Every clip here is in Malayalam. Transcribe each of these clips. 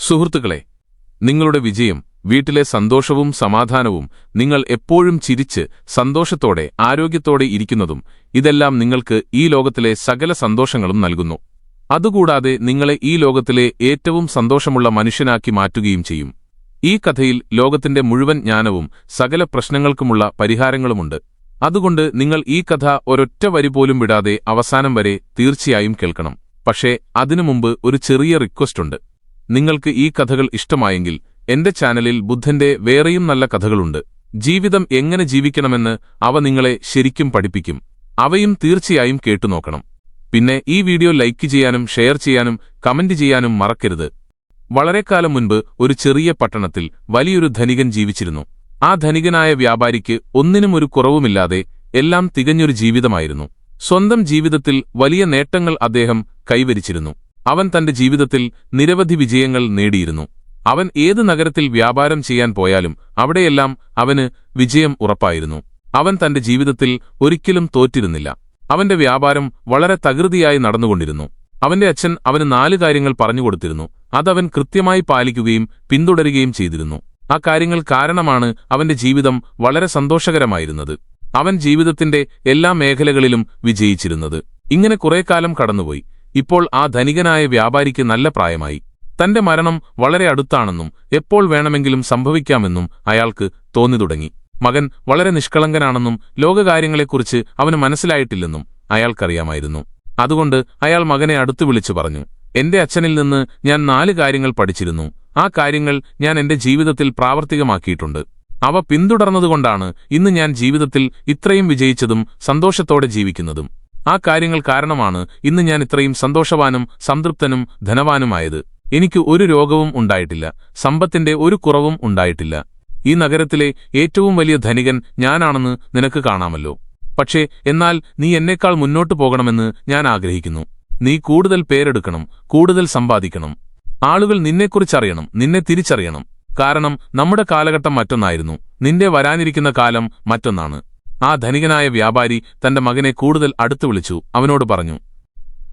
സുഹൃത്തുക്കളെ, നിങ്ങളുടെ വിജയം, വീട്ടിലെ സന്തോഷവും സമാധാനവും, നിങ്ങൾ എപ്പോഴും ചിരിച്ച് സന്തോഷത്തോടെ ആരോഗ്യത്തോടെ ഇരിക്കുന്നതും, ഇതെല്ലാം നിങ്ങൾക്ക് ഈ ലോകത്തിലെ സകല സന്തോഷങ്ങളും നൽകുന്നു. അതുകൂടാതെ നിങ്ങളെ ഈ ലോകത്തിലെ ഏറ്റവും സന്തോഷമുള്ള മനുഷ്യനാക്കി മാറ്റുകയും ചെയ്യും. ഈ കഥയിൽ ലോകത്തിന്റെ മുഴുവൻ ജ്ഞാനവും സകല പ്രശ്നങ്ങൾക്കുമുള്ള പരിഹാരങ്ങളുമുണ്ട്. അതുകൊണ്ട് നിങ്ങൾ ഈ കഥ ഒരൊറ്റ വരി പോലും വിടാതെ അവസാനം വരെ തീർച്ചയായും കേൾക്കണം. പക്ഷേ അതിനു മുമ്പ് ഒരു ചെറിയ റിക്വസ്റ്റുണ്ട്. നിങ്ങൾക്ക് ഈ കഥകൾ ഇഷ്ടമായെങ്കിൽ എന്റെ ചാനലിൽ ബുദ്ധന്റെ വേറെയും നല്ല കഥകളുണ്ട്. ജീവിതം എങ്ങനെ ജീവിക്കണമെന്ന് അവ നിങ്ങളെ ശരിക്കും പഠിപ്പിക്കും. അവയും തീർച്ചയായും കേട്ടുനോക്കണം. പിന്നെ ഈ വീഡിയോ ലൈക്ക് ചെയ്യാനും ഷെയർ ചെയ്യാനും കമന്റ് ചെയ്യാനും മറക്കരുത്. വളരെക്കാലം മുൻപ് ഒരു ചെറിയ പട്ടണത്തിൽ വലിയൊരു ധനികൻ ജീവിച്ചിരുന്നു. ആ ധനികനായ വ്യാപാരിക്ക് ഒന്നിനും ഒരു കുറവുമില്ലാതെ എല്ലാം തികഞ്ഞൊരു ജീവിതമായിരുന്നു. സ്വന്തം ജീവിതത്തിൽ വലിയ നേട്ടങ്ങൾ അദ്ദേഹം കൈവരിച്ചിരുന്നു. അവൻ തന്റെ ജീവിതത്തിൽ നിരവധി വിജയങ്ങൾ നേടിയിരുന്നു. അവൻ ഏത് നഗരത്തിൽ വ്യാപാരം ചെയ്യാൻ പോയാലും അവിടെയെല്ലാം അവന് വിജയം ഉറപ്പായിരുന്നു. അവൻ തന്റെ ജീവിതത്തിൽ ഒരിക്കലും തോറ്റിരുന്നില്ല. അവന്റെ വ്യാപാരം വളരെ തകൃതിയായി നടന്നുകൊണ്ടിരുന്നു. അവന്റെ അച്ഛൻ അവന് 4 കാര്യങ്ങൾ പറഞ്ഞുകൊടുത്തിരുന്നു. അതവൻ കൃത്യമായി പാലിക്കുകയും പിന്തുടരുകയും ചെയ്തിരുന്നു. ആ കാര്യങ്ങൾ കാരണമാണ് അവന്റെ ജീവിതം വളരെ സന്തോഷകരമായിരുന്നത്. അവൻ ജീവിതത്തിന്റെ എല്ലാ മേഖലകളിലും വിജയിച്ചിരുന്നത്. ഇങ്ങനെ കുറേക്കാലം കടന്നുപോയി. ഇപ്പോൾ ആ ധനികനായ വ്യാപാരിക്ക് നല്ല പ്രായമായി. തന്റെ മരണം വളരെ അടുത്താണെന്നും എപ്പോൾ വേണമെങ്കിലും സംഭവിക്കാമെന്നും അയാൾക്ക് തോന്നിത്തുടങ്ങി. മകൻ വളരെ നിഷ്കളങ്കനാണെന്നും ലോകകാര്യങ്ങളെക്കുറിച്ച് അവന് മനസ്സിലായിട്ടില്ലെന്നും അയാൾക്കറിയാമായിരുന്നു. അതുകൊണ്ട് അയാൾ മകനെ അടുത്തു വിളിച്ചു പറഞ്ഞു, എന്റെ അച്ഛനിൽ നിന്ന് ഞാൻ 4 കാര്യങ്ങൾ പഠിച്ചിരുന്നു. ആ കാര്യങ്ങൾ ഞാൻ എന്റെ ജീവിതത്തിൽ പ്രാവർത്തികമാക്കിയിട്ടുണ്ട്. അവ പിന്തുടർന്നതുകൊണ്ടാണ് ഇന്ന് ഞാൻ ജീവിതത്തിൽ ഇത്രയും വിജയിച്ചതും സന്തോഷത്തോടെ ജീവിക്കുന്നതും. ആ കാര്യങ്ങൾ കാരണമാണ് ഇന്ന് ഞാൻ ഇത്രയും സന്തോഷവാനും സംതൃപ്തനും ധനവാനുമായത്. എനിക്ക് ഒരു രോഗവും ഉണ്ടായിട്ടില്ല. സമ്പത്തിന്റെ ഒരു കുറവും ഉണ്ടായിട്ടില്ല. ഈ നഗരത്തിലെ ഏറ്റവും വലിയ ധനികൻ ഞാനാണെന്ന് നിനക്ക് കാണാമല്ലോ. പക്ഷേ എന്നാൽ നീ എന്നേക്കാൾ മുന്നോട്ടു പോകണമെന്ന് ഞാൻ ആഗ്രഹിക്കുന്നു. നീ കൂടുതൽ പേരെടുക്കണം, കൂടുതൽ സമ്പാദിക്കണം. ആളുകൾ നിന്നെക്കുറിച്ചറിയണം, നിന്നെ തിരിച്ചറിയണം. കാരണം നമ്മുടെ കാലഘട്ടം മറ്റൊന്നായിരുന്നു. നിന്റെ വരാനിരിക്കുന്ന കാലം മറ്റൊന്നാണ്. ആ ധനികനായ വ്യാപാരി തന്റെ മകനെ കൂടുതൽ അടുത്തു വിളിച്ചു. അവനോട് പറഞ്ഞു,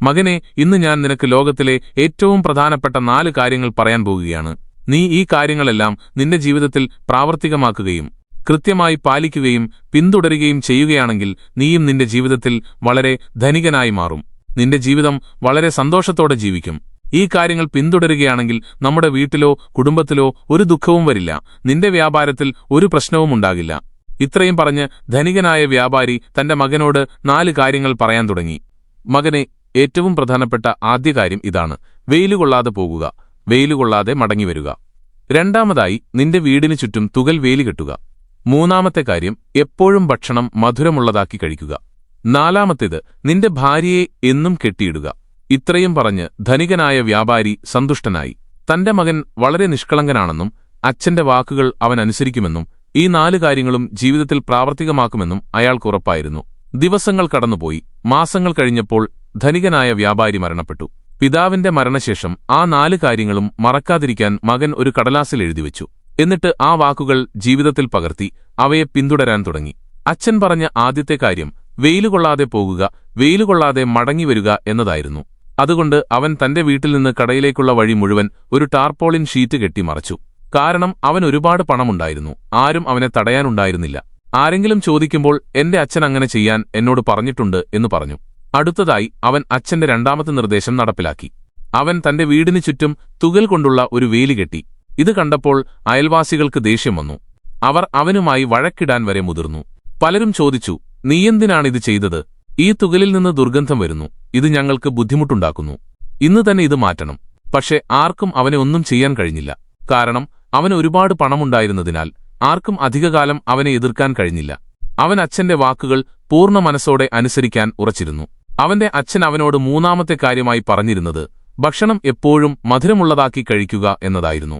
മകനെ, ഇന്ന് ഞാൻ നിനക്ക് ലോകത്തിലെ ഏറ്റവും പ്രധാനപ്പെട്ട 4 കാര്യങ്ങൾ പറയാൻ പോകുകയാണ്. നീ ഈ കാര്യങ്ങളെല്ലാം നിന്റെ ജീവിതത്തിൽ പ്രാവർത്തികമാക്കുകയും കൃത്യമായി പാലിക്കുകയും പിന്തുടരുകയും ചെയ്യുകയാണെങ്കിൽ നീയും നിന്റെ ജീവിതത്തിൽ വളരെ ധനികനായി മാറും. നിന്റെ ജീവിതം വളരെ സന്തോഷത്തോടെ ജീവിക്കും. ഈ കാര്യങ്ങൾ പിന്തുടരുകയാണെങ്കിൽ നമ്മുടെ വീട്ടിലോ കുടുംബത്തിലോ ഒരു ദുഃഖവും വരില്ല. നിന്റെ വ്യാപാരത്തിൽ ഒരു പ്രശ്നവും ഉണ്ടാകില്ല. ഇത്രയും പറഞ്ഞ് ധനികനായ വ്യാപാരി തന്റെ മകനോട് 4 കാര്യങ്ങൾ പറയാൻ തുടങ്ങി. മകനെ, ഏറ്റവും പ്രധാനപ്പെട്ട ആദ്യ കാര്യം ഇതാണ്: വെയിലുകൊള്ളാതെ പോകുക, വെയിലുകൊള്ളാതെ മടങ്ങിവരിക. രണ്ടാമതായി, നിന്റെ വീടിനു ചുറ്റും തുകൽ വേലി കെട്ടുക. മൂന്നാമത്തെ കാര്യം, എപ്പോഴും ഭക്ഷണം മധുരമുള്ളതാക്കി കഴിക്കുക. നാലാമത്തേത്, നിന്റെ ഭാര്യയെ എന്നും കെട്ടിയിടുക. ഇത്രയും പറഞ്ഞ് ധനികനായ വ്യാപാരി സന്തുഷ്ടനായി. തന്റെ മകൻ വളരെ നിഷ്കളങ്കനാണെന്നും അച്ഛന്റെ വാക്കുകൾ അവൻ അനുസരിക്കുമെന്നും ഈ 4 കാര്യങ്ങളും ജീവിതത്തിൽ പ്രാവർത്തികമാക്കുമെന്നും അയാൾക്കുറപ്പായിരുന്നു. ദിവസങ്ങൾ കടന്നുപോയി. മാസങ്ങൾ കഴിഞ്ഞപ്പോൾ ധനികനായ വ്യാപാരി മരണപ്പെട്ടു. പിതാവിന്റെ മരണശേഷം ആ 4 കാര്യങ്ങളും മറക്കാതിരിക്കാൻ മകൻ ഒരു കടലാസിൽ എഴുതിവെച്ചു. എന്നിട്ട് ആ വാക്കുകൾ ജീവിതത്തിൽ പകർത്തി അവയെ പിന്തുടരാൻ തുടങ്ങി. അച്ഛൻ പറഞ്ഞ ആദ്യത്തെ കാര്യം വെയിലുകൊള്ളാതെ പോകുക, വെയിലുകൊള്ളാതെ മടങ്ങിവരിക എന്നതായിരുന്നു. അതുകൊണ്ട് അവൻ തന്റെ വീട്ടിൽ നിന്ന് കടയിലേക്കുള്ള വഴി മുഴുവൻ ഒരു ടാർപോളിൻ ഷീറ്റ് കെട്ടി മറച്ചു. കാരണം അവൻ ഒരുപാട് പണമുണ്ടായിരുന്നു. ആരും അവനെ തടയാനുണ്ടായിരുന്നില്ല. ആരെങ്കിലും ചോദിക്കുമ്പോൾ എന്റെ അച്ഛൻ അങ്ങനെ ചെയ്യാൻ എന്നോട് പറഞ്ഞിട്ടുണ്ട് എന്ന് പറഞ്ഞു. അടുത്തതായി അവൻ അച്ഛന്റെ രണ്ടാമത്തെ നിർദ്ദേശം നടപ്പിലാക്കി. അവൻ തന്റെ വീടിനു ചുറ്റും തുകൽ കൊണ്ടുള്ള ഒരു വേലി കെട്ടി. ഇത് കണ്ടപ്പോൾ അയൽവാസികൾക്ക് ദേഷ്യം വന്നു. അവർ അവനുമായി വഴക്കിടാൻ വരെ മുതിർന്നു. പലരും ചോദിച്ചു, നീയെന്തിനാണിത് ചെയ്തത്? ഈ തുകലിൽ നിന്ന് ദുർഗന്ധം വരുന്നു. ഇത് ഞങ്ങൾക്ക് ബുദ്ധിമുട്ടുണ്ടാക്കുന്നു. ഇന്ന് തന്നെ ഇത് മാറ്റണം. പക്ഷെ ആർക്കും അവനെ ഒന്നും ചെയ്യാൻ കഴിഞ്ഞില്ല. കാരണം അവന് ഒരുപാട് പണമുണ്ടായിരുന്നതിനാൽ ആർക്കും അധികകാലം അവനെ എതിർക്കാൻ കഴിഞ്ഞില്ല. അവൻ അച്ഛന്റെ വാക്കുകൾ പൂർണ്ണ മനസ്സോടെ അനുസരിക്കാൻ ഉറച്ചിരുന്നു. അവന്റെ അച്ഛൻ അവനോട് മൂന്നാമത്തെ കാര്യമായി പറഞ്ഞിരുന്നത് ഭക്ഷണം എപ്പോഴും മധുരമുള്ളതാക്കി കഴിക്കുക എന്നതായിരുന്നു.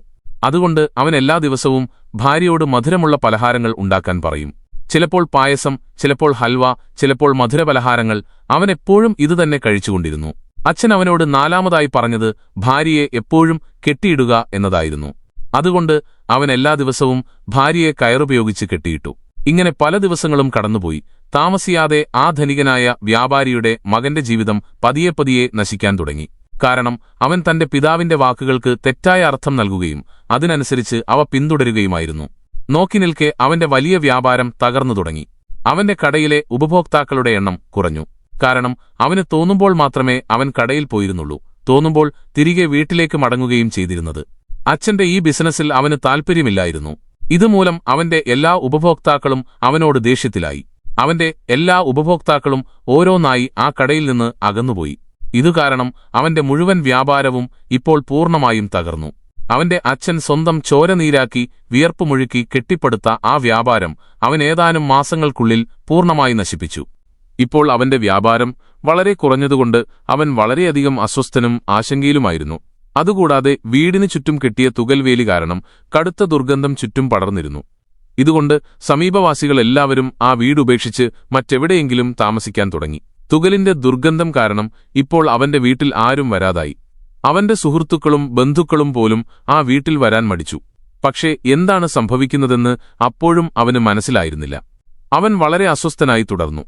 അതുകൊണ്ട് അവൻ എല്ലാ ദിവസവും ഭാര്യയോട് മധുരമുള്ള പലഹാരങ്ങൾ ഉണ്ടാക്കാൻ പറയും. ചിലപ്പോൾ പായസം, ചിലപ്പോൾ ഹൽവ, ചിലപ്പോൾ മധുരപലഹാരങ്ങൾ. അവൻ എപ്പോഴും ഇതുതന്നെ കഴിച്ചുകൊണ്ടിരുന്നു. അച്ഛൻ അവനോട് 4ാമതായി പറഞ്ഞത് ഭാര്യയെ എപ്പോഴും കെട്ടിയിടുക എന്നതായിരുന്നു. അതുകൊണ്ട് അവൻ എല്ലാ ദിവസവും ഭാര്യയെ കയറുപയോഗിച്ച് കെട്ടിയിട്ടു. ഇങ്ങനെ പല ദിവസങ്ങളും കടന്നുപോയി. താമസിയാതെ ആ ധനികനായ വ്യാപാരിയുടെ മകന്റെ ജീവിതം പതിയെ നശിക്കാൻ തുടങ്ങി. കാരണം അവൻ തന്റെ പിതാവിന്റെ വാക്കുകൾക്ക് തെറ്റായ അർത്ഥം നൽകുകയും അതിനനുസരിച്ച് അവ പിന്തുടരുകയുമായിരുന്നു. നോക്കി നിൽക്കെ അവന്റെ വലിയ വ്യാപാരം തകർന്നു തുടങ്ങി. അവന്റെ കടയിലെ ഉപഭോക്താക്കളുടെ എണ്ണം കുറഞ്ഞു. കാരണം അവന് തോന്നുമ്പോൾ മാത്രമേ അവൻ കടയിൽ പോയിരുന്നുള്ളൂ, തോന്നുമ്പോൾ തിരികെ വീട്ടിലേക്ക് മടങ്ങുകയും ചെയ്തിരുന്നത്. അച്ഛന്റെ ഈ ബിസിനസ്സിൽ അവന് താൽപ്പര്യമില്ലായിരുന്നു. ഇതുമൂലം അവന്റെ എല്ലാ ഉപഭോക്താക്കളും അവനോട് ദേഷ്യത്തിലായി. അവന്റെ എല്ലാ ഉപഭോക്താക്കളും ഓരോന്നായി ആ കടയിൽ നിന്ന് അകന്നുപോയി. ഇതുകാരണം അവന്റെ മുഴുവൻ വ്യാപാരവും ഇപ്പോൾ പൂർണ്ണമായും തകർന്നു. അവന്റെ അച്ഛൻ സ്വന്തം ചോരനീരാക്കി വിയർപ്പുമുഴുക്കി കെട്ടിപ്പടുത്ത ആ വ്യാപാരം അവൻ ഏതാനും മാസങ്ങൾക്കുള്ളിൽ പൂർണ്ണമായി നശിപ്പിച്ചു. ഇപ്പോൾ അവന്റെ വ്യാപാരം വളരെ കുറഞ്ഞതുകൊണ്ട് അവൻ വളരെയധികം അസ്വസ്ഥനും ആശങ്കയിലുമായിരുന്നു. അതുകൂടാതെ വീടിനു ചുറ്റും കെട്ടിയ തുകൽവേലി കാരണം കടുത്ത ദുർഗന്ധം ചുറ്റും പടർന്നിരുന്നു. ഇതുകൊണ്ട് സമീപവാസികളെല്ലാവരും ആ വീടുപേക്ഷിച്ച് മറ്റെവിടെയെങ്കിലും താമസിക്കാൻ തുടങ്ങി. തുകലിന്റെ ദുർഗന്ധം കാരണം ഇപ്പോൾ അവന്റെ വീട്ടിൽ ആരും വരാതായി. അവന്റെ സുഹൃത്തുക്കളും ബന്ധുക്കളും പോലും ആ വീട്ടിൽ വരാൻ മടിച്ചു. പക്ഷേ എന്താണ് സംഭവിക്കുന്നതെന്ന് അപ്പോഴും അവന് മനസ്സിലായിരുന്നില്ല. അവൻ വളരെ അസ്വസ്ഥനായി തുടർന്നു.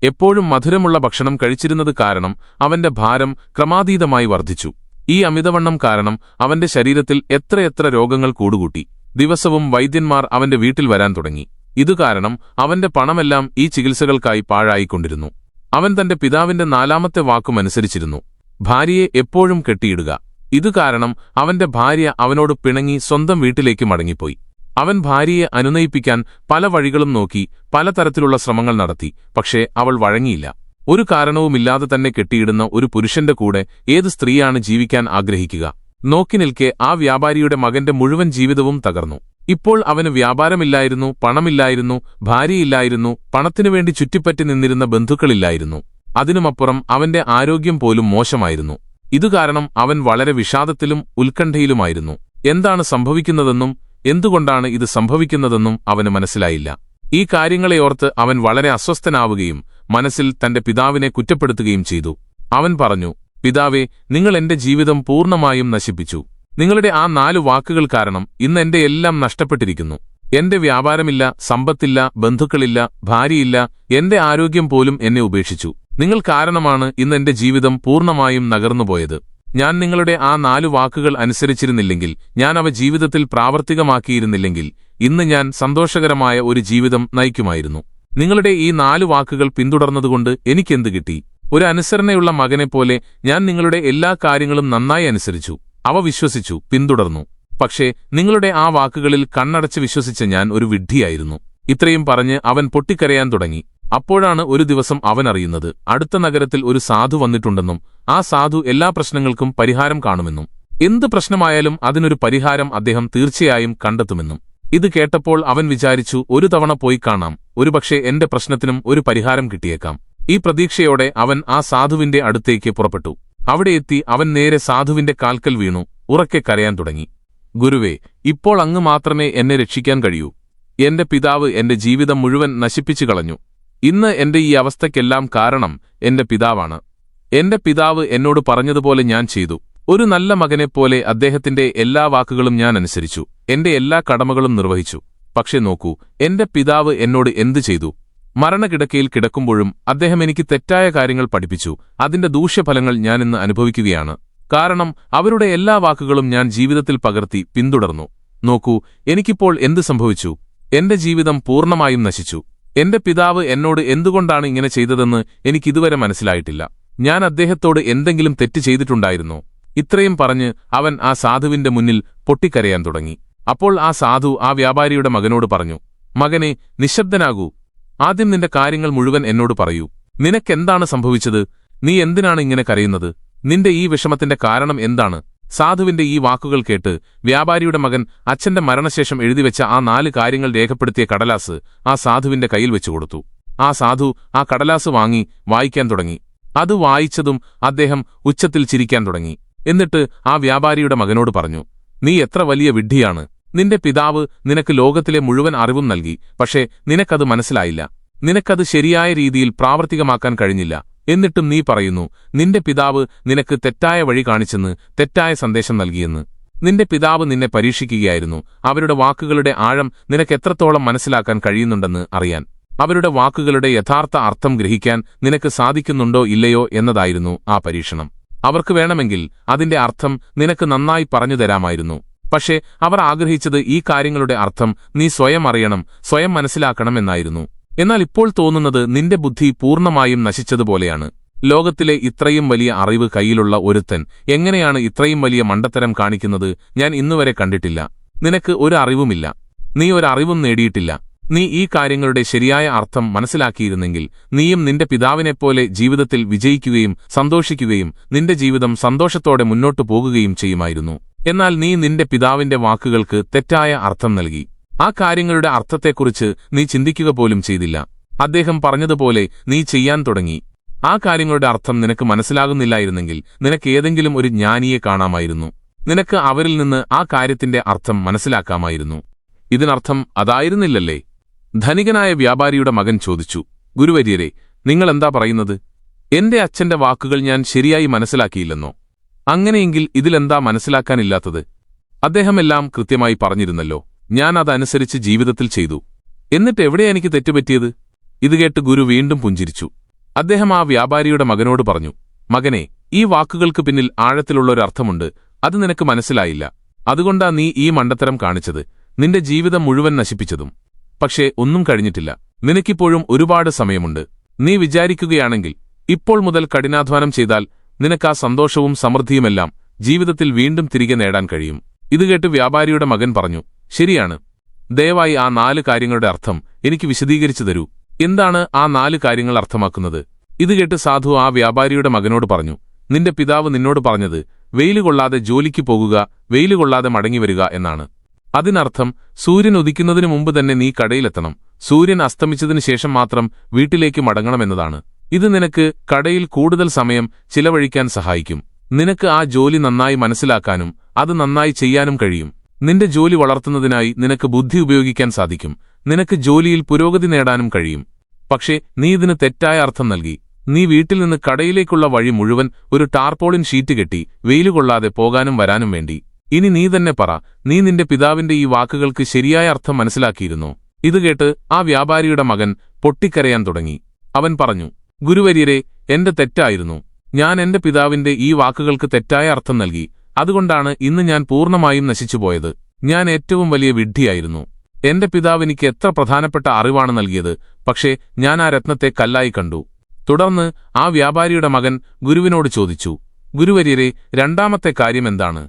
എപ്പോഴും മധുരമുള്ള ഭക്ഷണം കഴിച്ചിരുന്നത് കാരണം അവന്റെ ഭാരം ക്രമാതീതമായി വർദ്ധിച്ചു. ഈ അമിതവണ്ണം കാരണം അവന്റെ ശരീരത്തിൽ എത്രയെത്ര രോഗങ്ങൾ കൂടുകൂട്ടി. ദിവസവും വൈദ്യന്മാർ അവന്റെ വീട്ടിൽ വരാൻ തുടങ്ങി. ഇതുകാരണം അവന്റെ പണമെല്ലാം ഈ ചികിത്സകൾക്കായി പാഴായിക്കൊണ്ടിരുന്നു. അവൻ തന്റെ പിതാവിന്റെ 4ാമത്തെ വാക്കുമനുസരിച്ചിരുന്നു: ഭാര്യയെ എപ്പോഴും കെട്ടിയിടുക. ഇതുകാരണം അവന്റെ ഭാര്യ അവനോട് പിണങ്ങി സ്വന്തം വീട്ടിലേക്ക് മടങ്ങിപ്പോയി. അവൻ ഭാര്യയെ അനുനയിപ്പിക്കാൻ പല വഴികളും നോക്കി, പലതരത്തിലുള്ള ശ്രമങ്ങൾ നടത്തി. പക്ഷേ അവൾ വഴങ്ങിയില്ല. ഒരു കാരണവുമില്ലാതെ തന്നെ കെട്ടിയിടുന്ന ഒരു പുരുഷന്റെ കൂടെ ഏത് സ്ത്രീയാണ് ജീവിക്കാൻ ആഗ്രഹിക്കുക? നോക്കി നിൽക്കെ ആ വ്യാപാരിയുടെ മകന്റെ മുഴുവൻ ജീവിതവും തകർന്നു. ഇപ്പോൾ അവന് വ്യാപാരമില്ലായിരുന്നു, പണമില്ലായിരുന്നു, ഭാര്യയില്ലായിരുന്നു, പണത്തിനുവേണ്ടി ചുറ്റിപ്പറ്റി നിന്നിരുന്ന ബന്ധുക്കളില്ലായിരുന്നു. അതിനുമപ്പുറം അവന്റെ ആരോഗ്യം പോലും മോശമായിരുന്നു. ഇതുകാരണം അവൻ വളരെ വിഷാദത്തിലും ഉത്കണ്ഠയിലുമായിരുന്നു. എന്താണ് സംഭവിക്കുന്നതെന്നും എന്തുകൊണ്ടാണ് ഇത് സംഭവിക്കുന്നതെന്നും അവന് മനസ്സിലായില്ല. ഈ കാര്യങ്ങളെയോർത്ത് അവൻ വളരെ അസ്വസ്ഥനാവുകയും മനസ്സിൽ തന്റെ പിതാവിനെ കുറ്റപ്പെടുത്തുകയും ചെയ്തു. അവൻ പറഞ്ഞു: പിതാവേ, നിങ്ങൾ എന്റെ ജീവിതം പൂർണ്ണമായും നശിപ്പിച്ചു. നിങ്ങളുടെ ആ 4 വാക്കുകൾ കാരണം ഇന്ന് എന്റെ എല്ലാം നഷ്ടപ്പെട്ടിരിക്കുന്നു. എന്റെ വ്യാപാരമില്ല, സമ്പത്തില്ല, ബന്ധുക്കളില്ല, ഭാര്യയില്ല, എന്റെ ആരോഗ്യം പോലും എന്നെ ഉപേക്ഷിച്ചു. നിങ്ങൾ കാരണമാണ് ഇന്ന് എന്റെ ജീവിതം പൂർണ്ണമായും നകർന്നുപോയത്. ഞാൻ നിങ്ങളുടെ ആ 4 വാക്കുകൾ അനുസരിച്ചിരുന്നില്ലെങ്കിൽ, ഞാൻ അവ ജീവിതത്തിൽ പ്രാവർത്തികമാക്കിയിരുന്നില്ലെങ്കിൽ ഇന്ന് ഞാൻ സന്തോഷകരമായ ഒരു ജീവിതം നയിക്കുമായിരുന്നു. നിങ്ങളുടെ ഈ 4 വാക്കുകൾ പിന്തുടർന്നതുകൊണ്ട് എനിക്കെന്ത് കിട്ടി? ഒരു അനുസരണയുള്ള മകനെപ്പോലെ ഞാൻ നിങ്ങളുടെ എല്ലാ കാര്യങ്ങളും നന്നായി അനുസരിച്ചു, അവ വിശ്വസിച്ചു, പിന്തുടർന്നു. പക്ഷേ നിങ്ങളുടെ ആ വാക്കുകളിൽ കണ്ണടച്ച് വിശ്വസിച്ച ഞാൻ ഒരു വിഡ്ഢിയായിരുന്നു. ഇത്രയും പറഞ്ഞ് അവൻ പൊട്ടിക്കരയാൻ തുടങ്ങി. അപ്പോഴാണ് ഒരു ദിവസം അവൻ അറിയുന്നത്, അടുത്ത നഗരത്തിൽ ഒരു സാധു വന്നിട്ടുണ്ടെന്നും ആ സാധു എല്ലാ പ്രശ്നങ്ങൾക്കും പരിഹാരം കാണുമെന്നും. എന്ത് പ്രശ്നമായാലും അതിനൊരു പരിഹാരം അദ്ദേഹം തീർച്ചയായും കണ്ടെത്തുമെന്നും. ഇത് കേട്ടപ്പോൾ അവൻ വിചാരിച്ചു, ഒരു തവണ പോയി കാണാം, ഒരുപക്ഷെ എന്റെ പ്രശ്നത്തിനും ഒരു പരിഹാരം കിട്ടിയേക്കാം. ഈ പ്രതീക്ഷയോടെ അവൻ ആ സാധുവിന്റെ അടുത്തേക്ക് പുറപ്പെട്ടു. അവിടെ എത്തി അവൻ നേരെ സാധുവിന്റെ കാൽക്കൽ വീണു ഉറക്കെ കരയാൻ തുടങ്ങി. ഗുരുവേ, ഇപ്പോൾ അങ്ങ് മാത്രമേ എന്നെ രക്ഷിക്കാൻ കഴിയൂ. എന്റെ പിതാവ് എന്റെ ജീവിതം മുഴുവൻ നശിപ്പിച്ചു കളഞ്ഞു. ഇന്ന് എന്റെ ഈ അവസ്ഥയ്ക്കെല്ലാം കാരണം എന്റെ പിതാവാണ്. എന്റെ പിതാവ് എന്നോട് പറഞ്ഞതുപോലെ ഞാൻ ചെയ്തു. ഒരു നല്ല മകനെപ്പോലെ അദ്ദേഹത്തിന്റെ എല്ലാ വാക്കുകളും ഞാൻ അനുസരിച്ചു. എന്റെ എല്ലാ കടമകളും നിർവഹിച്ചു. പക്ഷേ നോക്കൂ, എന്റെ പിതാവ് എന്നോട് എന്തു ചെയ്തു? മരണകിടക്കയിൽ കിടക്കുമ്പോഴും അദ്ദേഹം എനിക്ക് തെറ്റായ കാര്യങ്ങൾ പഠിപ്പിച്ചു. അതിന്റെ ദൂഷ്യഫലങ്ങൾ ഞാനിന്ന് അനുഭവിക്കുകയാണ്. കാരണം അവരുടെ എല്ലാ വാക്കുകളും ഞാൻ ജീവിതത്തിൽ പകർത്തി പിന്തുടർന്നു. നോക്കൂ, എനിക്കിപ്പോൾ എന്ത് സംഭവിച്ചു? എന്റെ ജീവിതം പൂർണ്ണമായും നശിച്ചു. എന്റെ പിതാവ് എന്നോട് എന്തുകൊണ്ടാണ് ഇങ്ങനെ ചെയ്തതെന്ന് എനിക്കിതുവരെ മനസ്സിലായിട്ടില്ല. ഞാൻ അദ്ദേഹത്തോട് എന്തെങ്കിലും തെറ്റ് ചെയ്തിട്ടുണ്ടായിരുന്നോ? ഇത്രയും പറഞ്ഞ് അവൻ ആ സാധുവിന്റെ മുന്നിൽ പൊട്ടിക്കരയാൻ തുടങ്ങി. അപ്പോൾ ആ സാധു ആ വ്യാപാരിയുടെ മകനോട് പറഞ്ഞു: മകനെ, നിശബ്ദനാകൂ. ആദ്യം നിന്റെ കാര്യങ്ങൾ മുഴുവൻ എന്നോട് പറയൂ. നിനക്കെന്താണ് സംഭവിച്ചത്? നീ എന്തിനാണ് ഇങ്ങനെ കരയുന്നത്? നിന്റെ ഈ വിഷമത്തിന്റെ കാരണം എന്താണ്? സാധുവിന്റെ ഈ വാക്കുകൾ കേട്ട് വ്യാപാരിയുടെ മകൻ അച്ഛന്റെ മരണശേഷം എഴുതിവെച്ച ആ 4 കാര്യങ്ങൾ രേഖപ്പെടുത്തിയ കടലാസ് ആ സാധുവിന്റെ കയ്യിൽ വെച്ചുകൊടുത്തു. ആ സാധു ആ കടലാസ് വാങ്ങി വായിക്കാൻ തുടങ്ങി. അത് വായിച്ചതും അദ്ദേഹം ഉച്ചത്തിൽ ചിരിക്കാൻ തുടങ്ങി. എന്നിട്ട് ആ വ്യാപാരിയുടെ മകനോട് പറഞ്ഞു: നീ എത്ര വലിയ വിഡ്ഢിയാണ്! നിന്റെ പിതാവ് നിനക്ക് ലോകത്തിലെ മുഴുവൻ അറിവും നൽകി. പക്ഷേ നിനക്കത് മനസ്സിലായില്ല. നിനക്കത് ശരിയായ രീതിയിൽ പ്രാവർത്തികമാക്കാൻ കഴിഞ്ഞില്ല. എന്നിട്ടും നീ പറയുന്നു നിന്റെ പിതാവ് നിനക്ക് തെറ്റായ വഴി കാണിച്ചെന്ന്, തെറ്റായ സന്ദേശം നൽകിയെന്ന്. നിന്റെ പിതാവ് നിന്നെ പരീക്ഷിക്കുകയായിരുന്നു, അവരുടെ വാക്കുകളുടെ ആഴം നിനക്കെത്രത്തോളം മനസ്സിലാക്കാൻ കഴിയുന്നുണ്ടെന്ന് അറിയാൻ. അവരുടെ വാക്കുകളുടെ യഥാർത്ഥ അർത്ഥം ഗ്രഹിക്കാൻ നിനക്ക് സാധിക്കുന്നുണ്ടോ ഇല്ലയോ എന്നതായിരുന്നു ആ പരീക്ഷണം. അവർക്ക് വേണമെങ്കിൽ അതിന്റെ അർത്ഥം നിനക്ക് നന്നായി പറഞ്ഞു തരാമായിരുന്നു. പക്ഷേ അവർ ആഗ്രഹിച്ചത് ഈ കാര്യങ്ങളുടെ അർത്ഥം നീ സ്വയം അറിയണം, സ്വയം മനസ്സിലാക്കണം എന്നായിരുന്നു. എന്നാൽ ഇപ്പോൾ തോന്നുന്നത് നിന്റെ ബുദ്ധി പൂർണ്ണമായും നശിച്ചതുപോലെയാണ്. ലോകത്തിലെ ഇത്രയും വലിയ അറിവ് കയ്യിലുള്ള ഒരുത്തൻ എങ്ങനെയാണ് ഇത്രയും വലിയ മണ്ടത്തരം കാണിക്കുന്നത്? ഞാൻ ഇന്നുവരെ കണ്ടിട്ടില്ല. നിനക്ക് ഒരു അറിവുമില്ല, നീ ഒരറിവും നേടിയിട്ടില്ല. നീ ഈ കാര്യങ്ങളുടെ ശരിയായ അർത്ഥം മനസ്സിലാക്കിയിരുന്നെങ്കിൽ നീയും നിന്റെ പിതാവിനെപ്പോലെ ജീവിതത്തിൽ വിജയിക്കുകയും സന്തോഷിക്കുകയും നിന്റെ ജീവിതം സന്തോഷത്തോടെ മുന്നോട്ടു പോകുകയും ചെയ്യുമായിരുന്നു. എന്നാൽ നീ നിന്റെ പിതാവിന്റെ വാക്കുകൾക്ക് തെറ്റായ അർത്ഥം നൽകി. ആ കാര്യങ്ങളുടെ അർത്ഥത്തെക്കുറിച്ച് നീ ചിന്തിക്കുക പോലും ചെയ്തില്ല. അദ്ദേഹം പറഞ്ഞതുപോലെ നീ ചെയ്യാൻ തുടങ്ങി. ആ കാര്യങ്ങളുടെ അർത്ഥം നിനക്ക് മനസ്സിലാകുന്നില്ലായിരുന്നെങ്കിൽ നിനക്ക് ഏതെങ്കിലും ഒരു ജ്ഞാനിയെ കാണാമായിരുന്നു. നിനക്ക് അവരിൽ നിന്ന് ആ കാര്യത്തിന്റെ അർത്ഥം മനസ്സിലാക്കാമായിരുന്നു. ഇതിനർത്ഥം അതായിരുന്നില്ലല്ലേ? ധനികനായ വ്യാപാരിയുടെ മകൻ ചോദിച്ചു, ഗുരുവര്യരെ, നിങ്ങളെന്താ പറയുന്നത്? എന്റെ അച്ഛന്റെ വാക്കുകൾ ഞാൻ ശരിയായി മനസ്സിലാക്കിയില്ലെന്നോ? അങ്ങനെയെങ്കിൽ ഇതിലെന്താ മനസ്സിലാക്കാനില്ലാത്തത്? അദ്ദേഹം എല്ലാം കൃത്യമായി പറഞ്ഞിരുന്നല്ലോ. ഞാൻ അതനുസരിച്ച് ജീവിതത്തിൽ ചെയ്തു. എന്നിട്ട് എവിടെയാ എനിക്ക് തെറ്റുപറ്റിയത്? ഇത് കേട്ട് ഗുരു വീണ്ടും പുഞ്ചിരിച്ചു. അദ്ദേഹം ആ വ്യാപാരിയുടെ മകനോട് പറഞ്ഞു, മകനെ, ഈ വാക്കുകൾക്ക് പിന്നിൽ ആഴത്തിലുള്ളൊരർത്ഥമുണ്ട്. അത് നിനക്ക് മനസ്സിലായില്ല. അതുകൊണ്ടാ നീ ഈ മണ്ടത്തരം കാണിച്ചത്, നിന്റെ ജീവിതം മുഴുവൻ നശിപ്പിച്ചതും. പക്ഷേ ഒന്നും കഴിഞ്ഞിട്ടില്ല. നിനക്കിപ്പോഴും ഒരുപാട് സമയമുണ്ട്. നീ വിചാരിക്കുകയാണെങ്കിൽ ഇപ്പോൾ മുതൽ കഠിനാധ്വാനം ചെയ്താൽ നിനക്കാ സന്തോഷവും സമൃദ്ധിയുമെല്ലാം ജീവിതത്തിൽ വീണ്ടും തിരികെ നേടാൻ കഴിയും. ഇതുകേട്ട് വ്യാപാരിയുടെ മകൻ പറഞ്ഞു, ശരിയാണ്. ദയവായി ആ 4 കാര്യങ്ങളുടെ അർത്ഥം എനിക്ക് വിശദീകരിച്ചു തരൂ. എന്താണ് ആ 4 കാര്യങ്ങൾ അർത്ഥമാക്കുന്നത്? ഇതുകേട്ട് സാധു ആ വ്യാപാരിയുടെ മകനോട് പറഞ്ഞു, നിന്റെ പിതാവ് നിന്നോട് പറഞ്ഞത് വെയിലുകൊള്ളാതെ ജോലിക്ക് പോകുക, വെയിലുകൊള്ളാതെ മടങ്ങിവരിക എന്നാണ്. അതിനർത്ഥം സൂര്യൻ ഉദിക്കുന്നതിനു മുമ്പ് തന്നെ നീ കടയിലെത്തണം, സൂര്യൻ അസ്തമിച്ചതിനു ശേഷം മാത്രം വീട്ടിലേക്ക് മടങ്ങണമെന്നതാണ്. ഇത് നിനക്ക് കടയിൽ കൂടുതൽ സമയം ചിലവഴിക്കാൻ സഹായിക്കും. നിനക്ക് ആ ജോലി നന്നായി മനസ്സിലാക്കാനും അത് നന്നായി ചെയ്യാനും കഴിയും. നിന്റെ ജോലി വളർത്തുന്നതിനായി നിനക്ക് ബുദ്ധി ഉപയോഗിക്കാൻ സാധിക്കും. നിനക്ക് ജോലിയിൽ പുരോഗതി നേടാനും കഴിയും. പക്ഷേ നീ ഇതിന് തെറ്റായ അർത്ഥം നൽകി. നീ വീട്ടിൽ നിന്ന് കടയിലേക്കുള്ള വഴി മുഴുവൻ ഒരു ടാർപോളിൻ ഷീറ്റ് കെട്ടി വെയിലുകൊള്ളാതെ പോകാനും വരാനും വേണ്ടി. ഇനി നീ തന്നെ പറ, നീ നിന്റെ പിതാവിന്റെ ഈ വാക്കുകൾക്ക് ശരിയായ അർത്ഥം മനസ്സിലാക്കിയിരുന്നോ? ഇതുകേട്ട് ആ വ്യാപാരിയുടെ മകൻ പൊട്ടിക്കരയാൻ തുടങ്ങി. അവൻ പറഞ്ഞു, ഗുരുവര്യരെ, എന്റെ തെറ്റായിരുന്നു. ഞാൻ എന്റെ പിതാവിന്റെ ഈ വാക്കുകൾക്ക് തെറ്റായ അർത്ഥം നൽകി. അതുകൊണ്ടാണ് ഇന്ന് ഞാൻ പൂർണ്ണമായും നശിച്ചുപോയത്. ഞാൻ ഏറ്റവും വലിയ വിഡ്ഢിയായിരുന്നു. എന്റെ പിതാവ് എനിക്ക് എത്ര പ്രധാനപ്പെട്ട അറിവാണ് നൽകിയത്. പക്ഷേ ഞാൻ ആ രത്നത്തെ കല്ലായി കണ്ടു. തുടർന്ന് ആ വ്യാപാരിയുടെ മകൻ ഗുരുവിനോട് ചോദിച്ചു, ഗുരുവര്യരെ, രണ്ടാമത്തെ കാര്യം എന്താണ്?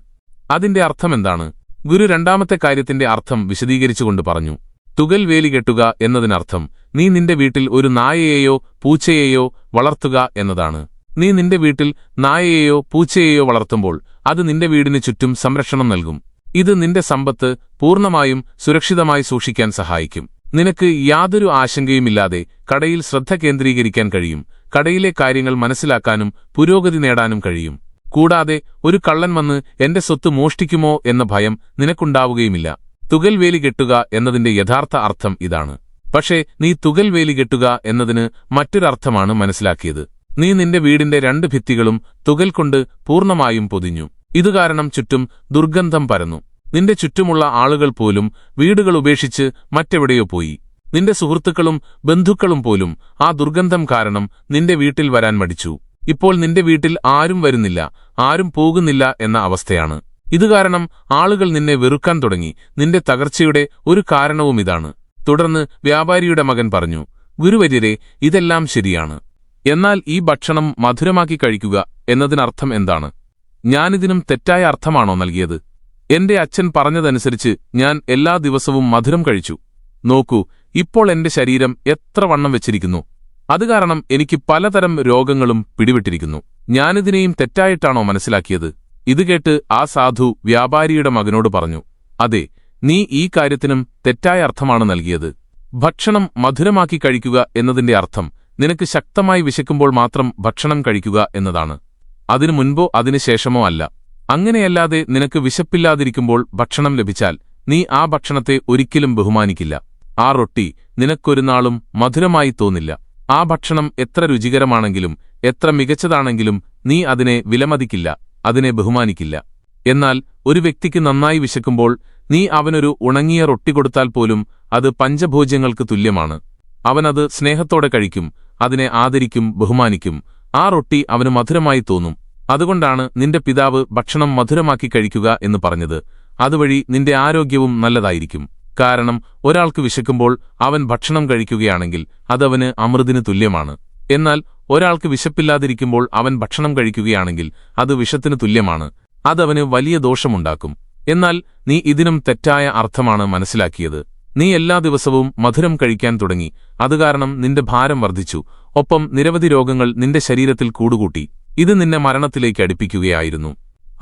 അതിന്റെ അർത്ഥമെന്താണ്? ഗുരു രണ്ടാമത്തെ കാര്യത്തിന്റെ അർത്ഥം വിശദീകരിച്ചുകൊണ്ട് പറഞ്ഞു, തുകൽ വേലി കെട്ടുക എന്നതിനർത്ഥം നീ നിന്റെ വീട്ടിൽ ഒരു നായയെയോ പൂച്ചയെയോ വളർത്തുക എന്നതാണ്. നീ നിന്റെ വീട്ടിൽ നായയെയോ പൂച്ചയെയോ വളർത്തുമ്പോൾ അത് നിന്റെ വീടിന് ചുറ്റും സംരക്ഷണം നൽകും. ഇത് നിന്റെ സമ്പത്ത് പൂർണ്ണമായും സുരക്ഷിതമായി സൂക്ഷിക്കാൻ സഹായിക്കും. നിനക്ക് യാതൊരു ആശങ്കയുമില്ലാതെ കടയിൽ ശ്രദ്ധ കേന്ദ്രീകരിക്കാൻ കഴിയും. കടയിലെ കാര്യങ്ങൾ മനസ്സിലാക്കാനും പുരോഗതി നേടാനും കഴിയും. കൂടാതെ ഒരു കള്ളൻ വന്ന് എന്റെ സ്വത്ത് മോഷ്ടിക്കുമോ എന്ന ഭയം നിനക്കുണ്ടാവുകയുമില്ല. തുകൽ വേലി കെട്ടുക എന്നതിന്റെ യഥാർത്ഥ അർത്ഥം ഇതാണ്. പക്ഷേ നീ തുകൽ വേലി കെട്ടുക എന്നതിന് മറ്റൊരർത്ഥമാണ് മനസ്സിലാക്കിയത്. നീ നിന്റെ വീടിന്റെ 2 ഭിത്തികളും തുകൽ കൊണ്ട് പൂർണ്ണമായും പൊതിഞ്ഞു. ഇതുകാരണം ചുറ്റും ദുർഗന്ധം പരന്നു. നിന്റെ ചുറ്റുമുള്ള ആളുകൾ പോലും വീടുകൾ ഉപേക്ഷിച്ച് മറ്റെവിടെയോ പോയി. നിന്റെ സുഹൃത്തുക്കളും ബന്ധുക്കളും പോലും ആ ദുർഗന്ധം കാരണം നിന്റെ വീട്ടിൽ വരാൻ മടിച്ചു. ഇപ്പോൾ നിന്റെ വീട്ടിൽ ആരും വരുന്നില്ല, ആരും പോകുന്നില്ല എന്ന അവസ്ഥയാണ്. ഇതുകാരണം ആളുകൾ നിന്നെ വെറുക്കാൻ തുടങ്ങി. നിന്റെ തകർച്ചയുടെ ഒരു കാരണവും ഇതാണ്. തുടർന്ന് വ്യാപാരിയുടെ മകൻ പറഞ്ഞു, ഗുരുവര്യരെ, ഇതെല്ലാം ശരിയാണ്. എന്നാൽ ഈ ഭക്ഷണം മധുരമാക്കി കഴിക്കുക എന്നതിനർത്ഥം എന്താണ്? ഞാനിതിനും തെറ്റായ അർത്ഥമാണോ നൽകിയത്? എന്റെ അച്ഛൻ പറഞ്ഞതനുസരിച്ച് ഞാൻ എല്ലാ ദിവസവും മധുരം കഴിച്ചു. നോക്കൂ, ഇപ്പോൾ എന്റെ ശരീരം എത്ര വണ്ണം വെച്ചിരിക്കുന്നു. അതുകാരണം എനിക്ക് പലതരം രോഗങ്ങളും പിടിപെട്ടിരിക്കുന്നു. ഞാനിതിനെയും തെറ്റായിട്ടാണോ മനസ്സിലാക്കിയത്? ഇതുകേട്ട് ആ സാധു വ്യാപാരിയുടെ മകനോട് പറഞ്ഞു, അതെ, നീ ഈ കാര്യത്തിനും തെറ്റായ അർത്ഥമാണ് നൽകിയത്. ഭക്ഷണം മധുരമാക്കി കഴിക്കുക എന്നതിന്റെ അർത്ഥം നിനക്ക് ശക്തമായി വിശക്കുമ്പോൾ മാത്രം ഭക്ഷണം കഴിക്കുക എന്നതാണ്. അതിനു മുൻപോ അതിനുശേഷമോ അല്ല. അങ്ങനെയല്ലാതെ നിനക്ക് വിശപ്പില്ലാതിരിക്കുമ്പോൾ ഭക്ഷണം ലഭിച്ചാൽ നീ ആ ഭക്ഷണത്തെ ഒരിക്കലും ബഹുമാനിക്കില്ല. ആ റൊട്ടി നിനക്കൊരുനാളും മധുരമായി തോന്നില്ല. ആ ഭക്ഷണം എത്ര രുചികരമാണെങ്കിലും എത്ര മികച്ചതാണെങ്കിലും നീ അതിനെ വിലമതിക്കില്ല, അതിനെ ബഹുമാനിക്കില്ല. എന്നാൽ ഒരു വ്യക്തിക്ക് നന്നായി വിശക്കുമ്പോൾ നീ അവനൊരു ഉണങ്ങിയ റൊട്ടി കൊടുത്താൽ പോലും അത് പഞ്ചഭോജ്യങ്ങൾക്ക് തുല്യമാണ്. അവനത് സ്നേഹത്തോടെ കഴിക്കും, അതിനെ ആദരിക്കും, ബഹുമാനിക്കും. ആ റൊട്ടി അവന് മധുരമായി തോന്നും. അതുകൊണ്ടാണ് നിന്റെ പിതാവ് ഭക്ഷണം മധുരമാക്കി കഴിക്കുക എന്ന് പറഞ്ഞത്. അതുവഴി നിന്റെ ആരോഗ്യവും നല്ലതായിരിക്കും. കാരണം ഒരാൾക്ക് വിശക്കുമ്പോൾ അവൻ ഭക്ഷണം കഴിക്കുകയാണെങ്കിൽ അതവന് അമൃതിന് തുല്യമാണ്. എന്നാൽ ഒരാൾക്ക് വിശപ്പില്ലാതിരിക്കുമ്പോൾ അവൻ ഭക്ഷണം കഴിക്കുകയാണെങ്കിൽ അത് വിഷത്തിന് തുല്യമാണ്. അതവന് വലിയ ദോഷമുണ്ടാക്കും. എന്നാൽ നീ ഇതിനും തെറ്റായ അർത്ഥമാണ് മനസ്സിലാക്കിയത്. നീ എല്ലാ ദിവസവും മധുരം കഴിക്കാൻ തുടങ്ങി. അതുകാരണം നിന്റെ ഭാരം വർദ്ധിച്ചു. ഒപ്പം നിരവധി രോഗങ്ങൾ നിന്റെ ശരീരത്തിൽ കൂടുകൂട്ടി. ഇത് നിന്നെ മരണത്തിലേക്ക് അടുപ്പിക്കുകയായിരുന്നു.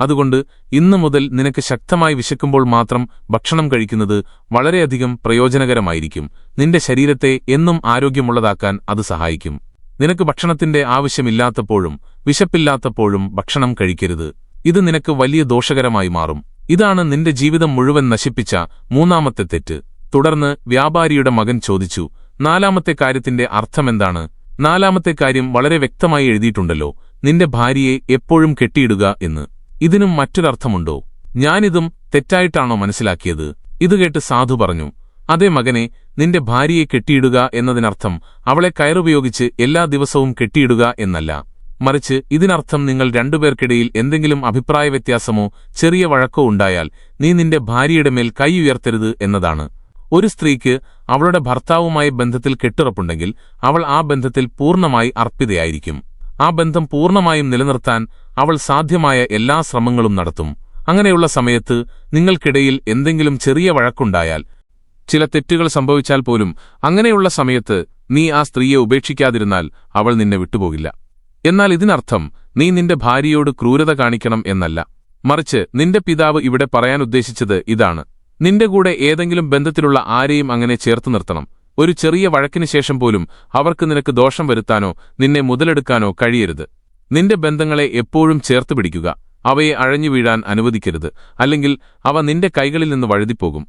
അതുകൊണ്ട് ഇന്നു മുതൽ നിനക്ക് ശക്തമായി വിശക്കുമ്പോൾ മാത്രം ഭക്ഷണം കഴിക്കുന്നത് വളരെയധികം പ്രയോജനകരമായിരിക്കും. നിന്റെ ശരീരത്തെ എന്നും ആരോഗ്യമുള്ളതാക്കാൻ അത് സഹായിക്കും. നിനക്ക് ഭക്ഷണത്തിന്റെ ആവശ്യമില്ലാത്തപ്പോഴും വിശപ്പില്ലാത്തപ്പോഴും ഭക്ഷണം കഴിക്കരുത്. ഇത് നിനക്ക് വലിയ ദോഷകരമായി മാറും. ഇതാണ് നിന്റെ ജീവിതം മുഴുവൻ നശിപ്പിച്ച മൂന്നാമത്തെ തെറ്റ്. തുടർന്ന് വ്യാപാരിയുടെ മകൻ ചോദിച്ചു, നാലാമത്തെ കാര്യത്തിന്റെ അർത്ഥമെന്താണ്? നാലാമത്തെ കാര്യം വളരെ വ്യക്തമായി എഴുതിയിട്ടുണ്ടല്ലോ, നിന്റെ ഭാര്യയെ എപ്പോഴും കെട്ടിയിടുക എന്ന്. ഇതിനും മറ്റൊരർത്ഥമുണ്ടോ? ഞാനിതും തെറ്റായിട്ടാണോ മനസ്സിലാക്കിയത്? ഇത് കേട്ട് സാധു പറഞ്ഞു, അതേ മകനെ, നിന്റെ ഭാര്യയെ കെട്ടിയിടുക എന്നതിനർത്ഥം അവളെ കയറുപയോഗിച്ച് എല്ലാ ദിവസവും കെട്ടിയിടുക എന്നല്ല. മറിച്ച് ഇതിനർത്ഥം നിങ്ങൾ രണ്ടുപേർക്കിടയിൽ എന്തെങ്കിലും അഭിപ്രായ വ്യത്യാസമോ ചെറിയ വഴക്കോ ഉണ്ടായാൽ നീ നിന്റെ ഭാര്യയുടെ മേൽ കൈ ഉയർത്തരുത് എന്നതാണ്. ഒരു സ്ത്രീക്ക് അവളുടെ ഭർത്താവുമായി ബന്ധത്തിൽ കെട്ടുറപ്പുണ്ടെങ്കിൽ അവൾ ആ ബന്ധത്തിൽ പൂർണ്ണമായി അർപ്പിതയായിരിക്കും. ആ ബന്ധം പൂർണ്ണമായും നിലനിർത്താൻ അവൾ സാധ്യമായ എല്ലാ ശ്രമങ്ങളും നടത്തും. അങ്ങനെയുള്ള സമയത്ത് നിങ്ങൾക്കിടയിൽ എന്തെങ്കിലും ചെറിയ വഴക്കുണ്ടായാൽ, ചില തെറ്റുകൾ സംഭവിച്ചാൽ പോലും, അങ്ങനെയുള്ള സമയത്ത് നീ ആ സ്ത്രീയെ ഉപേക്ഷിക്കാതിരുന്നാൽ അവൾ നിന്നെ വിട്ടുപോകില്ല. എന്നാൽ ഇതിനർത്ഥം നീ നിന്റെ ഭാര്യയോട് ക്രൂരത കാണിക്കണം എന്നല്ല. മറിച്ച് നിന്റെ പിതാവ് ഇവിടെ പറയാനുദ്ദേശിച്ചത് ഇതാണ്: നിന്റെ കൂടെ ഏതെങ്കിലും ബന്ധത്തിലുള്ള ആരെയും അങ്ങനെ ചേർത്തു നിർത്തണം. ഒരു ചെറിയ വഴക്കിന് ശേഷം പോലും അവർക്ക് നിനക്ക് ദോഷം വരുത്താനോ നിന്നെ മുതലെടുക്കാനോ കഴിയരുത്. നിന്റെ ബന്ധങ്ങളെ എപ്പോഴും ചേർത്ത് പിടിക്കുക. അവയെ അഴഞ്ഞു വീഴാൻ അനുവദിക്കരുത്. അല്ലെങ്കിൽ അവ നിന്റെ കൈകളിൽ നിന്ന് വഴുതിപ്പോകും.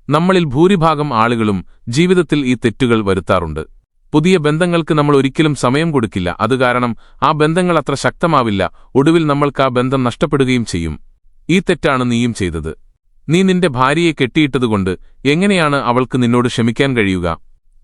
നമ്മളിൽ ഭൂരിഭാഗം ആളുകളും ജീവിതത്തിൽ ഈ തെറ്റുകൾ വരുത്താറുണ്ട്. പുതിയ ബന്ധങ്ങൾക്ക് നമ്മൾ ഒരിക്കലും സമയം കൊടുക്കില്ല. അതുകാരണം ആ ബന്ധങ്ങൾ അത്ര ശക്തമാവില്ല. ഒടുവിൽ നമ്മൾക്ക് ആ ബന്ധം നഷ്ടപ്പെടുകയും ചെയ്യും. ഈ തെറ്റാണ് നീയും ചെയ്തത്. നീ നിന്റെ ഭാര്യയെ കെട്ടിയിട്ടതുകൊണ്ട് എങ്ങനെയാണ് അവൾക്ക് നിന്നോട് ക്ഷമിക്കാൻ കഴിയുക?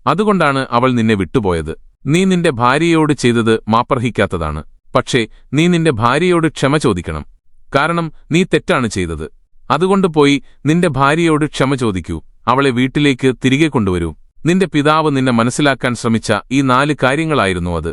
അതുകൊണ്ടാണ് അവൾ നിന്നെ വിട്ടുപോയത്. നീ നിന്റെ ഭാര്യയോട് ചെയ്തത് മാപ്പർഹിക്കാത്തതാണ്. പക്ഷേ നീ നിന്റെ ഭാര്യയോട് ക്ഷമ ചോദിക്കണം. കാരണം നീ തെറ്റാണ് ചെയ്തത്. അതുകൊണ്ട് പോയി നിന്റെ ഭാര്യയോട് ക്ഷമ ചോദിക്കൂ. അവളെ വീട്ടിലേക്ക് തിരികെ കൊണ്ടുവരൂ. നിന്റെ പിതാവ് നിന്നെ മനസ്സിലാക്കാൻ ശ്രമിച്ച ഈ 4 കാര്യങ്ങളായിരുന്നു അത്.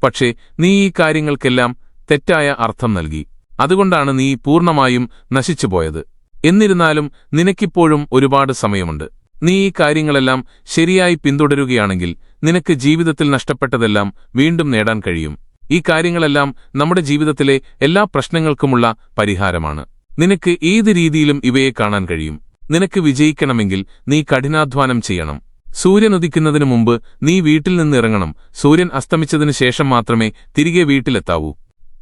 പക്ഷേ നീ ഈ കാര്യങ്ങൾക്കെല്ലാം തെറ്റായ അർത്ഥം നൽകി. അതുകൊണ്ടാണ് നീ പൂർണ്ണമായും നശിച്ചുപോയത്. എന്നിരുന്നാലും നിനക്കിപ്പോഴും ഒരുപാട് സമയമുണ്ട്. നീ ഈ കാര്യങ്ങളെല്ലാം ശരിയായി പിന്തുടരുകയാണെങ്കിൽ നിനക്ക് ജീവിതത്തിൽ നഷ്ടപ്പെട്ടതെല്ലാം വീണ്ടും നേടാൻ കഴിയും. ഈ കാര്യങ്ങളെല്ലാം നമ്മുടെ ജീവിതത്തിലെ എല്ലാ പ്രശ്നങ്ങൾക്കുമുള്ള പരിഹാരമാണ്. നിനക്ക് ഏത് രീതിയിലും ഇവയെ കാണാൻ കഴിയും. നിനക്ക് വിജയിക്കണമെങ്കിൽ നീ കഠിനാധ്വാനം ചെയ്യണം. സൂര്യൻ ഉദിക്കുന്നതിനു മുമ്പ് നീ വീട്ടിൽ നിന്നിറങ്ങണം. സൂര്യൻ അസ്തമിച്ചതിനു ശേഷം മാത്രമേ തിരികെ വീട്ടിലെത്താവൂ.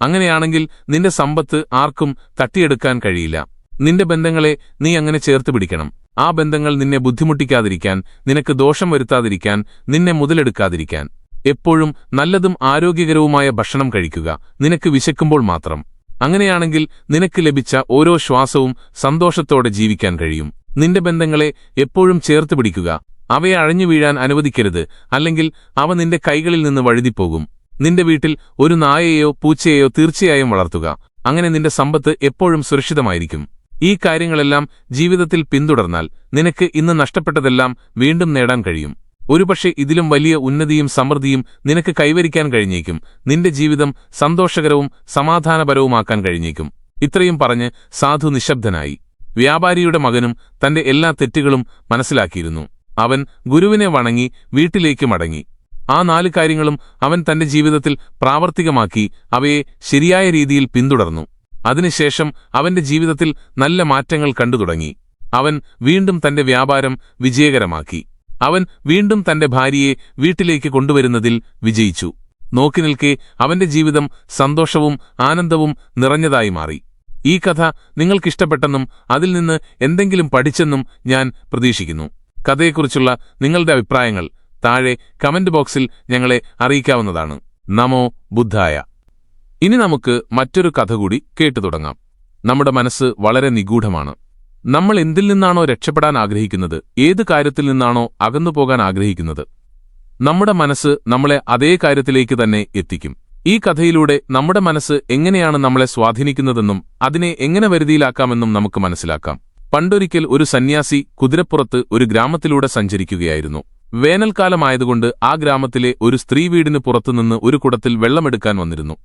അങ്ങനെയാണെങ്കിൽ നിന്റെ സമ്പത്ത് ആർക്കും തട്ടിയെടുക്കാൻ കഴിയില്ല. നിന്റെ ബന്ധങ്ങളെ നീ അങ്ങനെ ചേർത്ത് പിടിക്കണം. ആ ബന്ധങ്ങൾ നിന്നെ ബുദ്ധിമുട്ടിക്കാതിരിക്കാൻ, നിനക്ക് ദോഷം വരുത്താതിരിക്കാൻ, നിന്നെ മുതലെടുക്കാതിരിക്കാൻ. എപ്പോഴും നല്ലതും ആരോഗ്യകരവുമായ ഭക്ഷണം കഴിക്കുക, നിനക്ക് വിശക്കുമ്പോൾ മാത്രം. അങ്ങനെയാണെങ്കിൽ നിനക്ക് ലഭിച്ച ഓരോ ശ്വാസവും സന്തോഷത്തോടെ ജീവിക്കാൻ കഴിയും. നിന്റെ ബന്ധങ്ങളെ എപ്പോഴും ചേർത്ത് പിടിക്കുക. അവയെ അഴഞ്ഞു വീഴാൻ അനുവദിക്കരുത്. അല്ലെങ്കിൽ അവ നിന്റെ കൈകളിൽ നിന്ന് വഴുതിപ്പോകും. നിന്റെ വീട്ടിൽ ഒരു നായയെയോ പൂച്ചയെയോ തീർച്ചയായും വളർത്തുക. അങ്ങനെ നിന്റെ സമ്പത്ത് എപ്പോഴും സുരക്ഷിതമായിരിക്കും. ഈ കാര്യങ്ങളെല്ലാം ജീവിതത്തിൽ പിന്തുടർന്നാൽ നിനക്ക് ഇന്ന് നഷ്ടപ്പെട്ടതെല്ലാം വീണ്ടും നേടാൻ കഴിയും. ഒരുപക്ഷെ ഇതിലും വലിയ ഉന്നതിയും സമൃദ്ധിയും നിനക്ക് കൈവരിക്കാൻ കഴിഞ്ഞേക്കും. നിന്റെ ജീവിതം സന്തോഷകരവും സമാധാനപരവുമാക്കാൻ കഴിഞ്ഞേക്കും. ഇത്രയും പറഞ്ഞ് സാധു നിശബ്ദനായി. വ്യാപാരിയുടെ മകനും തന്റെ എല്ലാ തെറ്റുകളും മനസ്സിലാക്കിയിരുന്നു. അവൻ ഗുരുവിനെ വണങ്ങി വീട്ടിലേക്ക് മടങ്ങി. ആ 4 കാര്യങ്ങളും അവൻ തന്റെ ജീവിതത്തിൽ പ്രാവർത്തികമാക്കി അവയെ ശരിയായ രീതിയിൽ പിന്തുടർന്നു. അതിനുശേഷം അവന്റെ ജീവിതത്തിൽ നല്ല മാറ്റങ്ങൾ കണ്ടു തുടങ്ങി. അവൻ വീണ്ടും തന്റെ വ്യാപാരം വിജയകരമാക്കി. അവൻ വീണ്ടും തന്റെ ഭാര്യയെ വീട്ടിലേക്ക് കൊണ്ടുവരുന്നതിൽ വിജയിച്ചു. നോക്കി നിൽക്കെ അവന്റെ ജീവിതം സന്തോഷവും ആനന്ദവും നിറഞ്ഞതായി മാറി. ഈ കഥ നിങ്ങൾക്കിഷ്ടപ്പെട്ടെന്നും അതിൽ നിന്ന് എന്തെങ്കിലും പഠിച്ചെന്നും ഞാൻ പ്രതീക്ഷിക്കുന്നു. കഥയെക്കുറിച്ചുള്ള നിങ്ങളുടെ അഭിപ്രായങ്ങൾ താഴെ കമന്റ് ബോക്സിൽ ഞങ്ങളെ അറിയിക്കാവുന്നതാണ്. നമോ ബുദ്ധായ. ഇനി നമുക്ക് മറ്റൊരു കഥ കൂടി കേട്ടു തുടങ്ങാം. നമ്മുടെ മനസ്സ് വളരെ നിഗൂഢമാണ്. നമ്മൾ എന്തിൽ നിന്നാണോ രക്ഷപ്പെടാൻ ആഗ്രഹിക്കുന്നത്, ഏത് കാര്യത്തിൽ നിന്നാണോ അകന്നുപോകാൻ ആഗ്രഹിക്കുന്നത്, നമ്മുടെ മനസ്സ് നമ്മളെ അതേ കാര്യത്തിലേക്ക് തന്നെ എത്തിക്കും. ഈ കഥയിലൂടെ നമ്മുടെ മനസ്സ് എങ്ങനെയാണ് നമ്മളെ സ്വാധീനിക്കുന്നതെന്നും അതിനെ എങ്ങനെ വരുതിയിലാക്കാമെന്നും നമുക്ക് മനസ്സിലാക്കാം. പണ്ടൊരിക്കൽ ഒരു സന്യാസി കുതിരപ്പുറത്ത് ഒരു ഗ്രാമത്തിലൂടെ സഞ്ചരിക്കുകയായിരുന്നു. വേനൽക്കാലമായതുകൊണ്ട് ആ ഗ്രാമത്തിലെ ഒരു സ്ത്രീ വീടിന് പുറത്തുനിന്ന് ഒരു കുടത്തിൽ വെള്ളമെടുക്കാൻ വന്നിരുന്നു.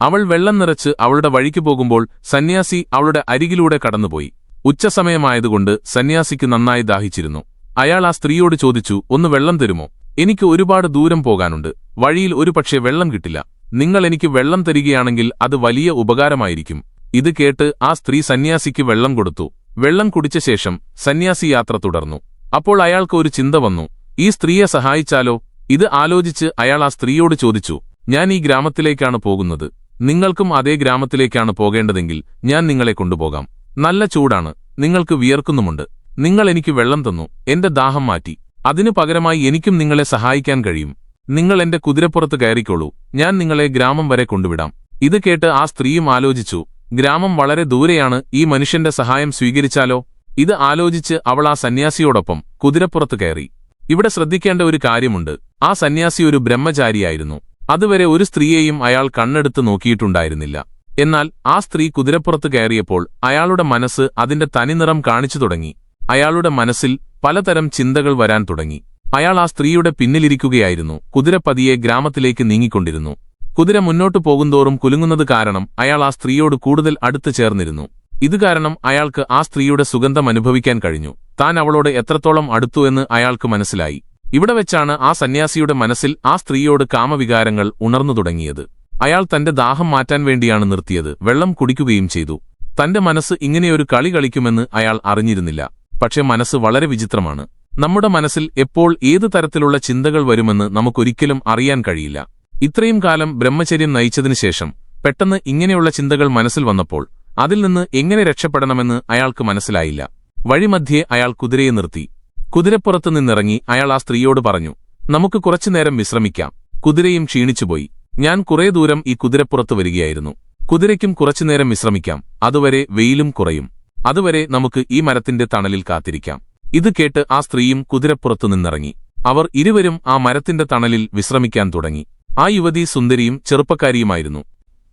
അവൾ വെള്ളം നിറച്ച് അവളുടെ വഴിക്ക് പോകുമ്പോൾ സന്യാസി അവളുടെ അരികിലൂടെ കടന്നുപോയി. ഉച്ചസമയമായതുകൊണ്ട് സന്യാസിക്ക് നന്നായി ദാഹിച്ചിരുന്നു. അയാൾ ആ സ്ത്രീയോട് ചോദിച്ചു, ഒന്ന് വെള്ളം തരുമോ? എനിക്ക് ഒരുപാട് ദൂരം പോകാനുണ്ട്. വഴിയിൽ ഒരുപക്ഷെ വെള്ളം കിട്ടില്ല. നിങ്ങൾ എനിക്ക് വെള്ളം തരികയാണെങ്കിൽ അത് വലിയ ഉപകാരമായിരിക്കും. ഇത് കേട്ട് ആ സ്ത്രീ സന്യാസിക്ക് വെള്ളം കൊടുത്തു. വെള്ളം കുടിച്ച ശേഷം സന്യാസി യാത്ര തുടർന്നു. അപ്പോൾ അയാൾക്ക് ഒരു ചിന്ത വന്നു, ഈ സ്ത്രീയെ സഹായിച്ചാലോ? ഇത് ആലോചിച്ച് അയാൾ ആ സ്ത്രീയോട് ചോദിച്ചു, ഞാൻ ഈ ഗ്രാമത്തിലേക്കാണ് പോകുന്നത്. നിങ്ങൾക്കും അതേ ഗ്രാമത്തിലേക്കാണ് പോകേണ്ടതെങ്കിൽ ഞാൻ നിങ്ങളെ കൊണ്ടുപോകാം. നല്ല ചൂടാണ്, നിങ്ങൾക്ക് വിയർക്കുന്നുമുണ്ട്. നിങ്ങൾ എനിക്ക് വെള്ളം തന്നു, എന്റെ ദാഹം മാറ്റി. അതിനു പകരമായി എനിക്കും നിങ്ങളെ സഹായിക്കാൻ കഴിയും. നിങ്ങൾ എന്റെ കുതിരപ്പുറത്ത് കയറിക്കോളൂ, ഞാൻ നിങ്ങളെ ഗ്രാമം വരെ കൊണ്ടുവിടാം. ഇത് കേട്ട് ആ സ്ത്രീയും ആലോചിച്ചു, ഗ്രാമം വളരെ ദൂരെയാണ്, ഈ മനുഷ്യന്റെ സഹായം സ്വീകരിച്ചാലോ? ഇത് ആലോചിച്ച് അവൾ ആ സന്യാസിയോടൊപ്പം കുതിരപ്പുറത്ത് കയറി. ഇവിടെ ശ്രദ്ധിക്കേണ്ട ഒരു കാര്യമുണ്ട്. ആ സന്യാസി ഒരു ബ്രഹ്മചാരിയായിരുന്നു. അതുവരെ ഒരു സ്ത്രീയെയും അയാൾ കണ്ണെടുത്ത് നോക്കിയിട്ടുണ്ടായിരുന്നില്ല. എന്നാൽ ആ സ്ത്രീ കുതിരപ്പുറത്ത് കയറിയപ്പോൾ അയാളുടെ മനസ്സ് അതിന്റെ തനിനിറം കാണിച്ചു തുടങ്ങി. അയാളുടെ മനസ്സിൽ പലതരം ചിന്തകൾ വരാൻ തുടങ്ങി. അയാൾ ആ സ്ത്രീയുടെ പിന്നിലിരിക്കുകയായിരുന്നു. കുതിര പതിയെ ഗ്രാമത്തിലേക്ക് നീങ്ങിക്കൊണ്ടിരുന്നു. കുതിര മുന്നോട്ടു പോകുന്തോറും കുലുങ്ങുന്നത് കാരണം അയാൾ ആ സ്ത്രീയോട് കൂടുതൽ അടുത്ത് ചേർന്നിരുന്നു. ഇതുകാരണം അയാൾക്ക് ആ സ്ത്രീയുടെ സുഗന്ധം അനുഭവിക്കാൻ കഴിഞ്ഞു. താൻ അവളോട് എത്രത്തോളം അടുത്തു എന്ന് അയാൾക്ക് മനസ്സിലായി. ഇവിടെ വെച്ചാണ് ആ സന്യാസിയുടെ മനസ്സിൽ ആ സ്ത്രീയോട് കാമവികാരങ്ങൾ ഉണർന്നു തുടങ്ങിയത്. അയാൾ തന്റെ ദാഹം മാറ്റാൻ വേണ്ടിയാണ് നിർത്തിയത്. വെള്ളം കുടിക്കുകയും ചെയ്തു. തന്റെ മനസ്സ് ഇങ്ങനെയൊരു കളി കളിക്കുമെന്ന് അയാൾ അറിഞ്ഞിരുന്നില്ല. പക്ഷെ മനസ്സ് വളരെ വിചിത്രമാണ്. നമ്മുടെ മനസ്സിൽ എപ്പോൾ ഏതു തരത്തിലുള്ള ചിന്തകൾ വരുമെന്ന് നമുക്കൊരിക്കലും അറിയാൻ കഴിയില്ല. ഇത്രയും കാലം ബ്രഹ്മചര്യം നയിച്ചതിനു ശേഷം പെട്ടെന്ന് ഇങ്ങനെയുള്ള ചിന്തകൾ മനസ്സിൽ വന്നപ്പോൾ അതിൽ നിന്ന് എങ്ങനെ രക്ഷപ്പെടണമെന്ന് അയാൾക്ക് മനസ്സിലായില്ല. വഴിമധ്യേ അയാൾ കുതിരയെ നിർത്തി. കുതിരപ്പുറത്ത് നിന്നിറങ്ങി അയാൾ ആ സ്ത്രീയോട് പറഞ്ഞു, നമുക്ക് കുറച്ചുനേരം വിശ്രമിക്കാം. കുതിരയും ക്ഷീണിച്ചുപോയി. ഞാൻ കുറേ ദൂരം ഈ കുതിരപ്പുറത്ത് വരികയായിരുന്നു. കുതിരയ്ക്കും കുറച്ചുനേരം വിശ്രമിക്കാം. അതുവരെ വെയിലും കുറയും. അതുവരെ നമുക്ക് ഈ മരത്തിന്റെ തണലിൽ കാത്തിരിക്കാം. ഇത് കേട്ട് ആ സ്ത്രീയും കുതിരപ്പുറത്തു നിന്നിറങ്ങി. അവർ ഇരുവരും ആ മരത്തിന്റെ തണലിൽ വിശ്രമിക്കാൻ തുടങ്ങി. ആ യുവതി സുന്ദരിയും ചെറുപ്പക്കാരിയുമായിരുന്നു.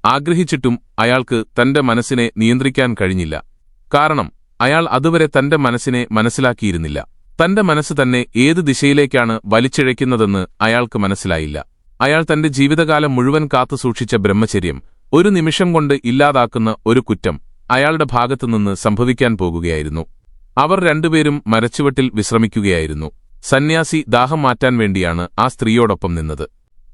ആഗ്രഹിച്ചിട്ടും അയാൾക്ക് തന്റെ മനസ്സിനെ നിയന്ത്രിക്കാൻ കഴിഞ്ഞില്ല. കാരണം അയാൾ അതുവരെ തന്റെ മനസ്സിനെ മനസ്സിലാക്കിയിരുന്നില്ല. തന്റെ മനസ്സ് തന്നെ ഏതു ദിശയിലേക്കാണ് വലിച്ചിഴയ്ക്കുന്നതെന്ന് അയാൾക്ക് മനസ്സിലായില്ല. അയാൾ തന്റെ ജീവിതകാലം മുഴുവൻ കാത്തുസൂക്ഷിച്ച ബ്രഹ്മചര്യം ഒരു നിമിഷം കൊണ്ട് ഇല്ലാതാക്കുന്ന ഒരു കുറ്റം അയാളുടെ ഭാഗത്തുനിന്ന് സംഭവിക്കാൻ പോകുകയായിരുന്നു. അവർ രണ്ടുപേരും മരച്ചുവട്ടിൽ വിശ്രമിക്കുകയായിരുന്നു. സന്യാസി ദാഹം മാറ്റാൻ വേണ്ടിയാണ് ആ സ്ത്രീയോടൊപ്പം നിന്നത്.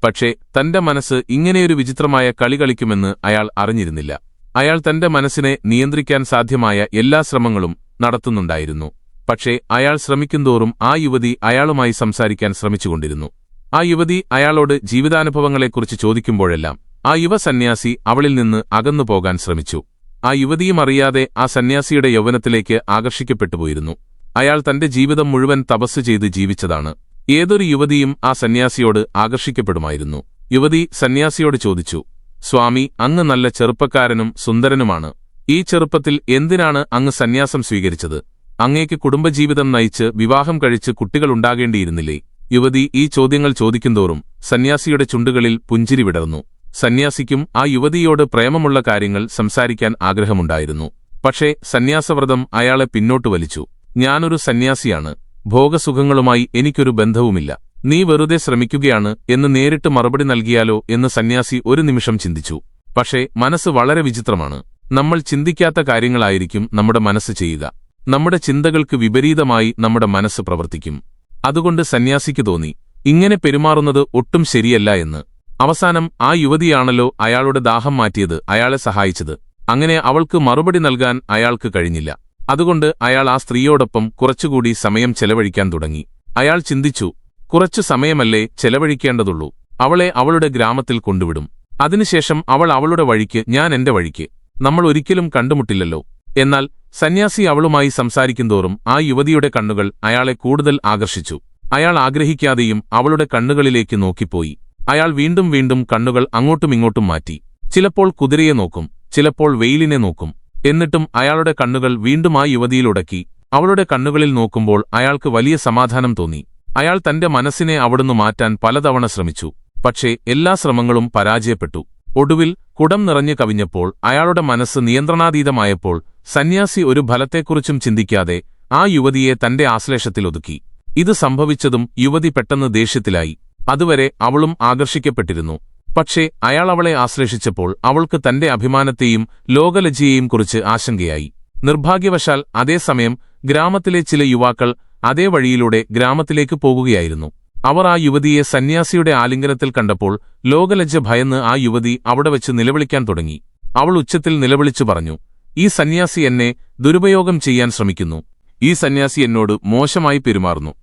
പക്ഷേ തന്റെ മനസ്സ് ഇങ്ങനെയൊരു വിചിത്രമായ കളി കളിക്കുമെന്ന് അയാൾ അറിഞ്ഞിരുന്നില്ല. അയാൾ തന്റെ മനസ്സിനെ നിയന്ത്രിക്കാൻ സാധ്യമായ എല്ലാ ശ്രമങ്ങളും നടത്തുന്നുണ്ടായിരുന്നു. പക്ഷേ അയാൾ ശ്രമിക്കുന്തോറും ആ യുവതി അയാളുമായി സംസാരിക്കാൻ ശ്രമിച്ചുകൊണ്ടിരുന്നു. ആ യുവതി അയാളോട് ജീവിതാനുഭവങ്ങളെക്കുറിച്ച് ചോദിക്കുമ്പോഴെല്ലാം ആ യുവ സന്യാസി അവളിൽ നിന്ന് അകന്നുപോകാൻ ശ്രമിച്ചു. ആ യുവതിയും അറിയാതെ ആ സന്യാസിയുടെ യൗവനത്തിലേക്ക് ആകർഷിക്കപ്പെട്ടുപോയിരുന്നു. അയാൾ തന്റെ ജീവിതം മുഴുവൻ തപസ് ചെയ്ത് ജീവിച്ചതാണ്. ഏതൊരു യുവതിയും ആ സന്യാസിയോട് ആകർഷിക്കപ്പെടുമായിരുന്നു. യുവതി സന്യാസിയോട് ചോദിച്ചു, സ്വാമി, അങ്ങ് നല്ല ചെറുപ്പക്കാരനും സുന്ദരനുമാണ്. ഈ ചെറുപ്പത്തിൽ എന്തിനാണ് അങ്ങ് സന്യാസം സ്വീകരിച്ചത്? അങ്ങേക്ക് കുടുംബജീവിതം നയിച്ച് വിവാഹം കഴിച്ച് കുട്ടികളുണ്ടാകേണ്ടിയിരുന്നില്ലേ? യുവതി ഈ ചോദ്യങ്ങൾ ചോദിക്കുന്തോറും സന്യാസിയുടെ ചുണ്ടുകളിൽ പുഞ്ചിരി വിടർന്നു. സന്യാസിക്കും ആ യുവതിയോട് പ്രേമമുള്ള കാര്യങ്ങൾ സംസാരിക്കാൻ ആഗ്രഹമുണ്ടായിരുന്നു. പക്ഷേ സന്യാസവ്രതം അയാളെ പിന്നോട്ടു വലിച്ചു. ഞാനൊരു സന്യാസിയാണ്. ഭോഗസുഖങ്ങളുമായി എനിക്കൊരു ബന്ധവുമില്ല. നീ വെറുതെ ശ്രമിക്കുകയാണ് എന്ന് നേരിട്ട് മറുപടി നൽകിയാലോ എന്ന് സന്യാസി ഒരു നിമിഷം ചിന്തിച്ചു. പക്ഷേ മനസ്സ് വളരെ വിചിത്രമാണ്. നമ്മൾ ചിന്തിക്കാത്ത കാര്യങ്ങളായിരിക്കും നമ്മുടെ മനസ്സ് ചെയ്യുക. നമ്മുടെ ചിന്തകൾക്ക് വിപരീതമായി നമ്മുടെ മനസ്സ് പ്രവർത്തിക്കും. അതുകൊണ്ട് സന്യാസിക്ക് തോന്നി, ഇങ്ങനെ പെരുമാറുന്നത് ഒട്ടും ശരിയല്ല എന്ന്. അവസാനം ആ യുവതിയാണല്ലോ അയാളുടെ ദാഹം മാറ്റിയത്, അയാളെ സഹായിച്ചത്. അങ്ങനെ അവൾക്ക് മറുപടി നൽകാൻ അയാൾക്ക് കഴിഞ്ഞില്ല. അതുകൊണ്ട് അയാൾ ആ സ്ത്രീയോടൊപ്പം കുറച്ചുകൂടി സമയം ചെലവഴിക്കാൻ തുടങ്ങി. അയാൾ ചിന്തിച്ചു, കുറച്ചു സമയമല്ലേ ചെലവഴിക്കേണ്ടതുള്ളൂ. അവളെ അവളുടെ ഗ്രാമത്തിൽ കൊണ്ടുവിടും. അതിനുശേഷം അവൾ അവളുടെ വഴിക്ക്, ഞാൻ എന്റെ വഴിക്ക്. നമ്മൾ ഒരിക്കലും കണ്ടുമുട്ടില്ലല്ലോ. എന്നാൽ സന്യാസി അവളുമായി സംസാരിക്കുന്തോറും ആ യുവതിയുടെ കണ്ണുകൾ അയാളെ കൂടുതൽ ആകർഷിച്ചു. അയാൾ ആഗ്രഹിക്കാതെയും അവളുടെ കണ്ണുകളിലേക്ക് നോക്കിപ്പോയി. അയാൾ വീണ്ടും വീണ്ടും കണ്ണുകൾ അങ്ങോട്ടുമിങ്ങോട്ടും മാറ്റി. ചിലപ്പോൾ കുതിരയെ നോക്കും, ചിലപ്പോൾ വെയിലിനെ നോക്കും. എന്നിട്ടും അയാളുടെ കണ്ണുകൾ വീണ്ടും ആ യുവതിയിലുടക്കി. അവളുടെ കണ്ണുകളിൽ നോക്കുമ്പോൾ അയാൾക്ക് വലിയ സമാധാനം തോന്നി. അയാൾ തന്റെ മനസ്സിനെ അവിടുന്ന് മാറ്റാൻ പലതവണ ശ്രമിച്ചു. പക്ഷേ എല്ലാ ശ്രമങ്ങളും പരാജയപ്പെട്ടു. ഒടുവിൽ കുടം നിറഞ്ഞു കവിഞ്ഞപ്പോൾ അയാളുടെ മനസ്സ് നിയന്ത്രണാതീതമായപ്പോൾ സന്യാസി ഒരു ഫലത്തെക്കുറിച്ചും ചിന്തിക്കാതെ ആ യുവതിയെ തന്റെ ആശ്ലേഷത്തിലൊതുക്കി. ഇത് സംഭവിച്ചതും യുവതി പെട്ടെന്ന് ദേഷ്യത്തിലായി. അതുവരെ അവളും ആകർഷിക്കപ്പെട്ടിരുന്നു. പക്ഷേ അയാൾ അവളെ ആശ്ലേഷിച്ചപ്പോൾ അവൾക്ക് തന്റെ അഭിമാനത്തെയും ലോകലജ്ജയെയും കുറിച്ച് ആശങ്കയായി. നിർഭാഗ്യവശാൽ അതേസമയം ഗ്രാമത്തിലെ ചില യുവാക്കൾ അതേ വഴിയിലൂടെ ഗ്രാമത്തിലേക്ക് പോകുകയായിരുന്നു. അവർ ആ യുവതിയെ സന്യാസിയുടെ ആലിംഗനത്തിൽ കണ്ടപ്പോൾ ലോകലജ്ജ ഭയന്ന് ആ യുവതി അവിടെ വച്ച് നിലവിളിക്കാൻ തുടങ്ങി. അവൾ ഉച്ചത്തിൽ നിലവിളിച്ചു പറഞ്ഞു, "ഈ സന്യാസി എന്നെ ദുരുപയോഗം ചെയ്യാൻ ശ്രമിക്കുന്നു. ഈ സന്യാസി എന്നോട് മോശമായി പെരുമാറുന്നു.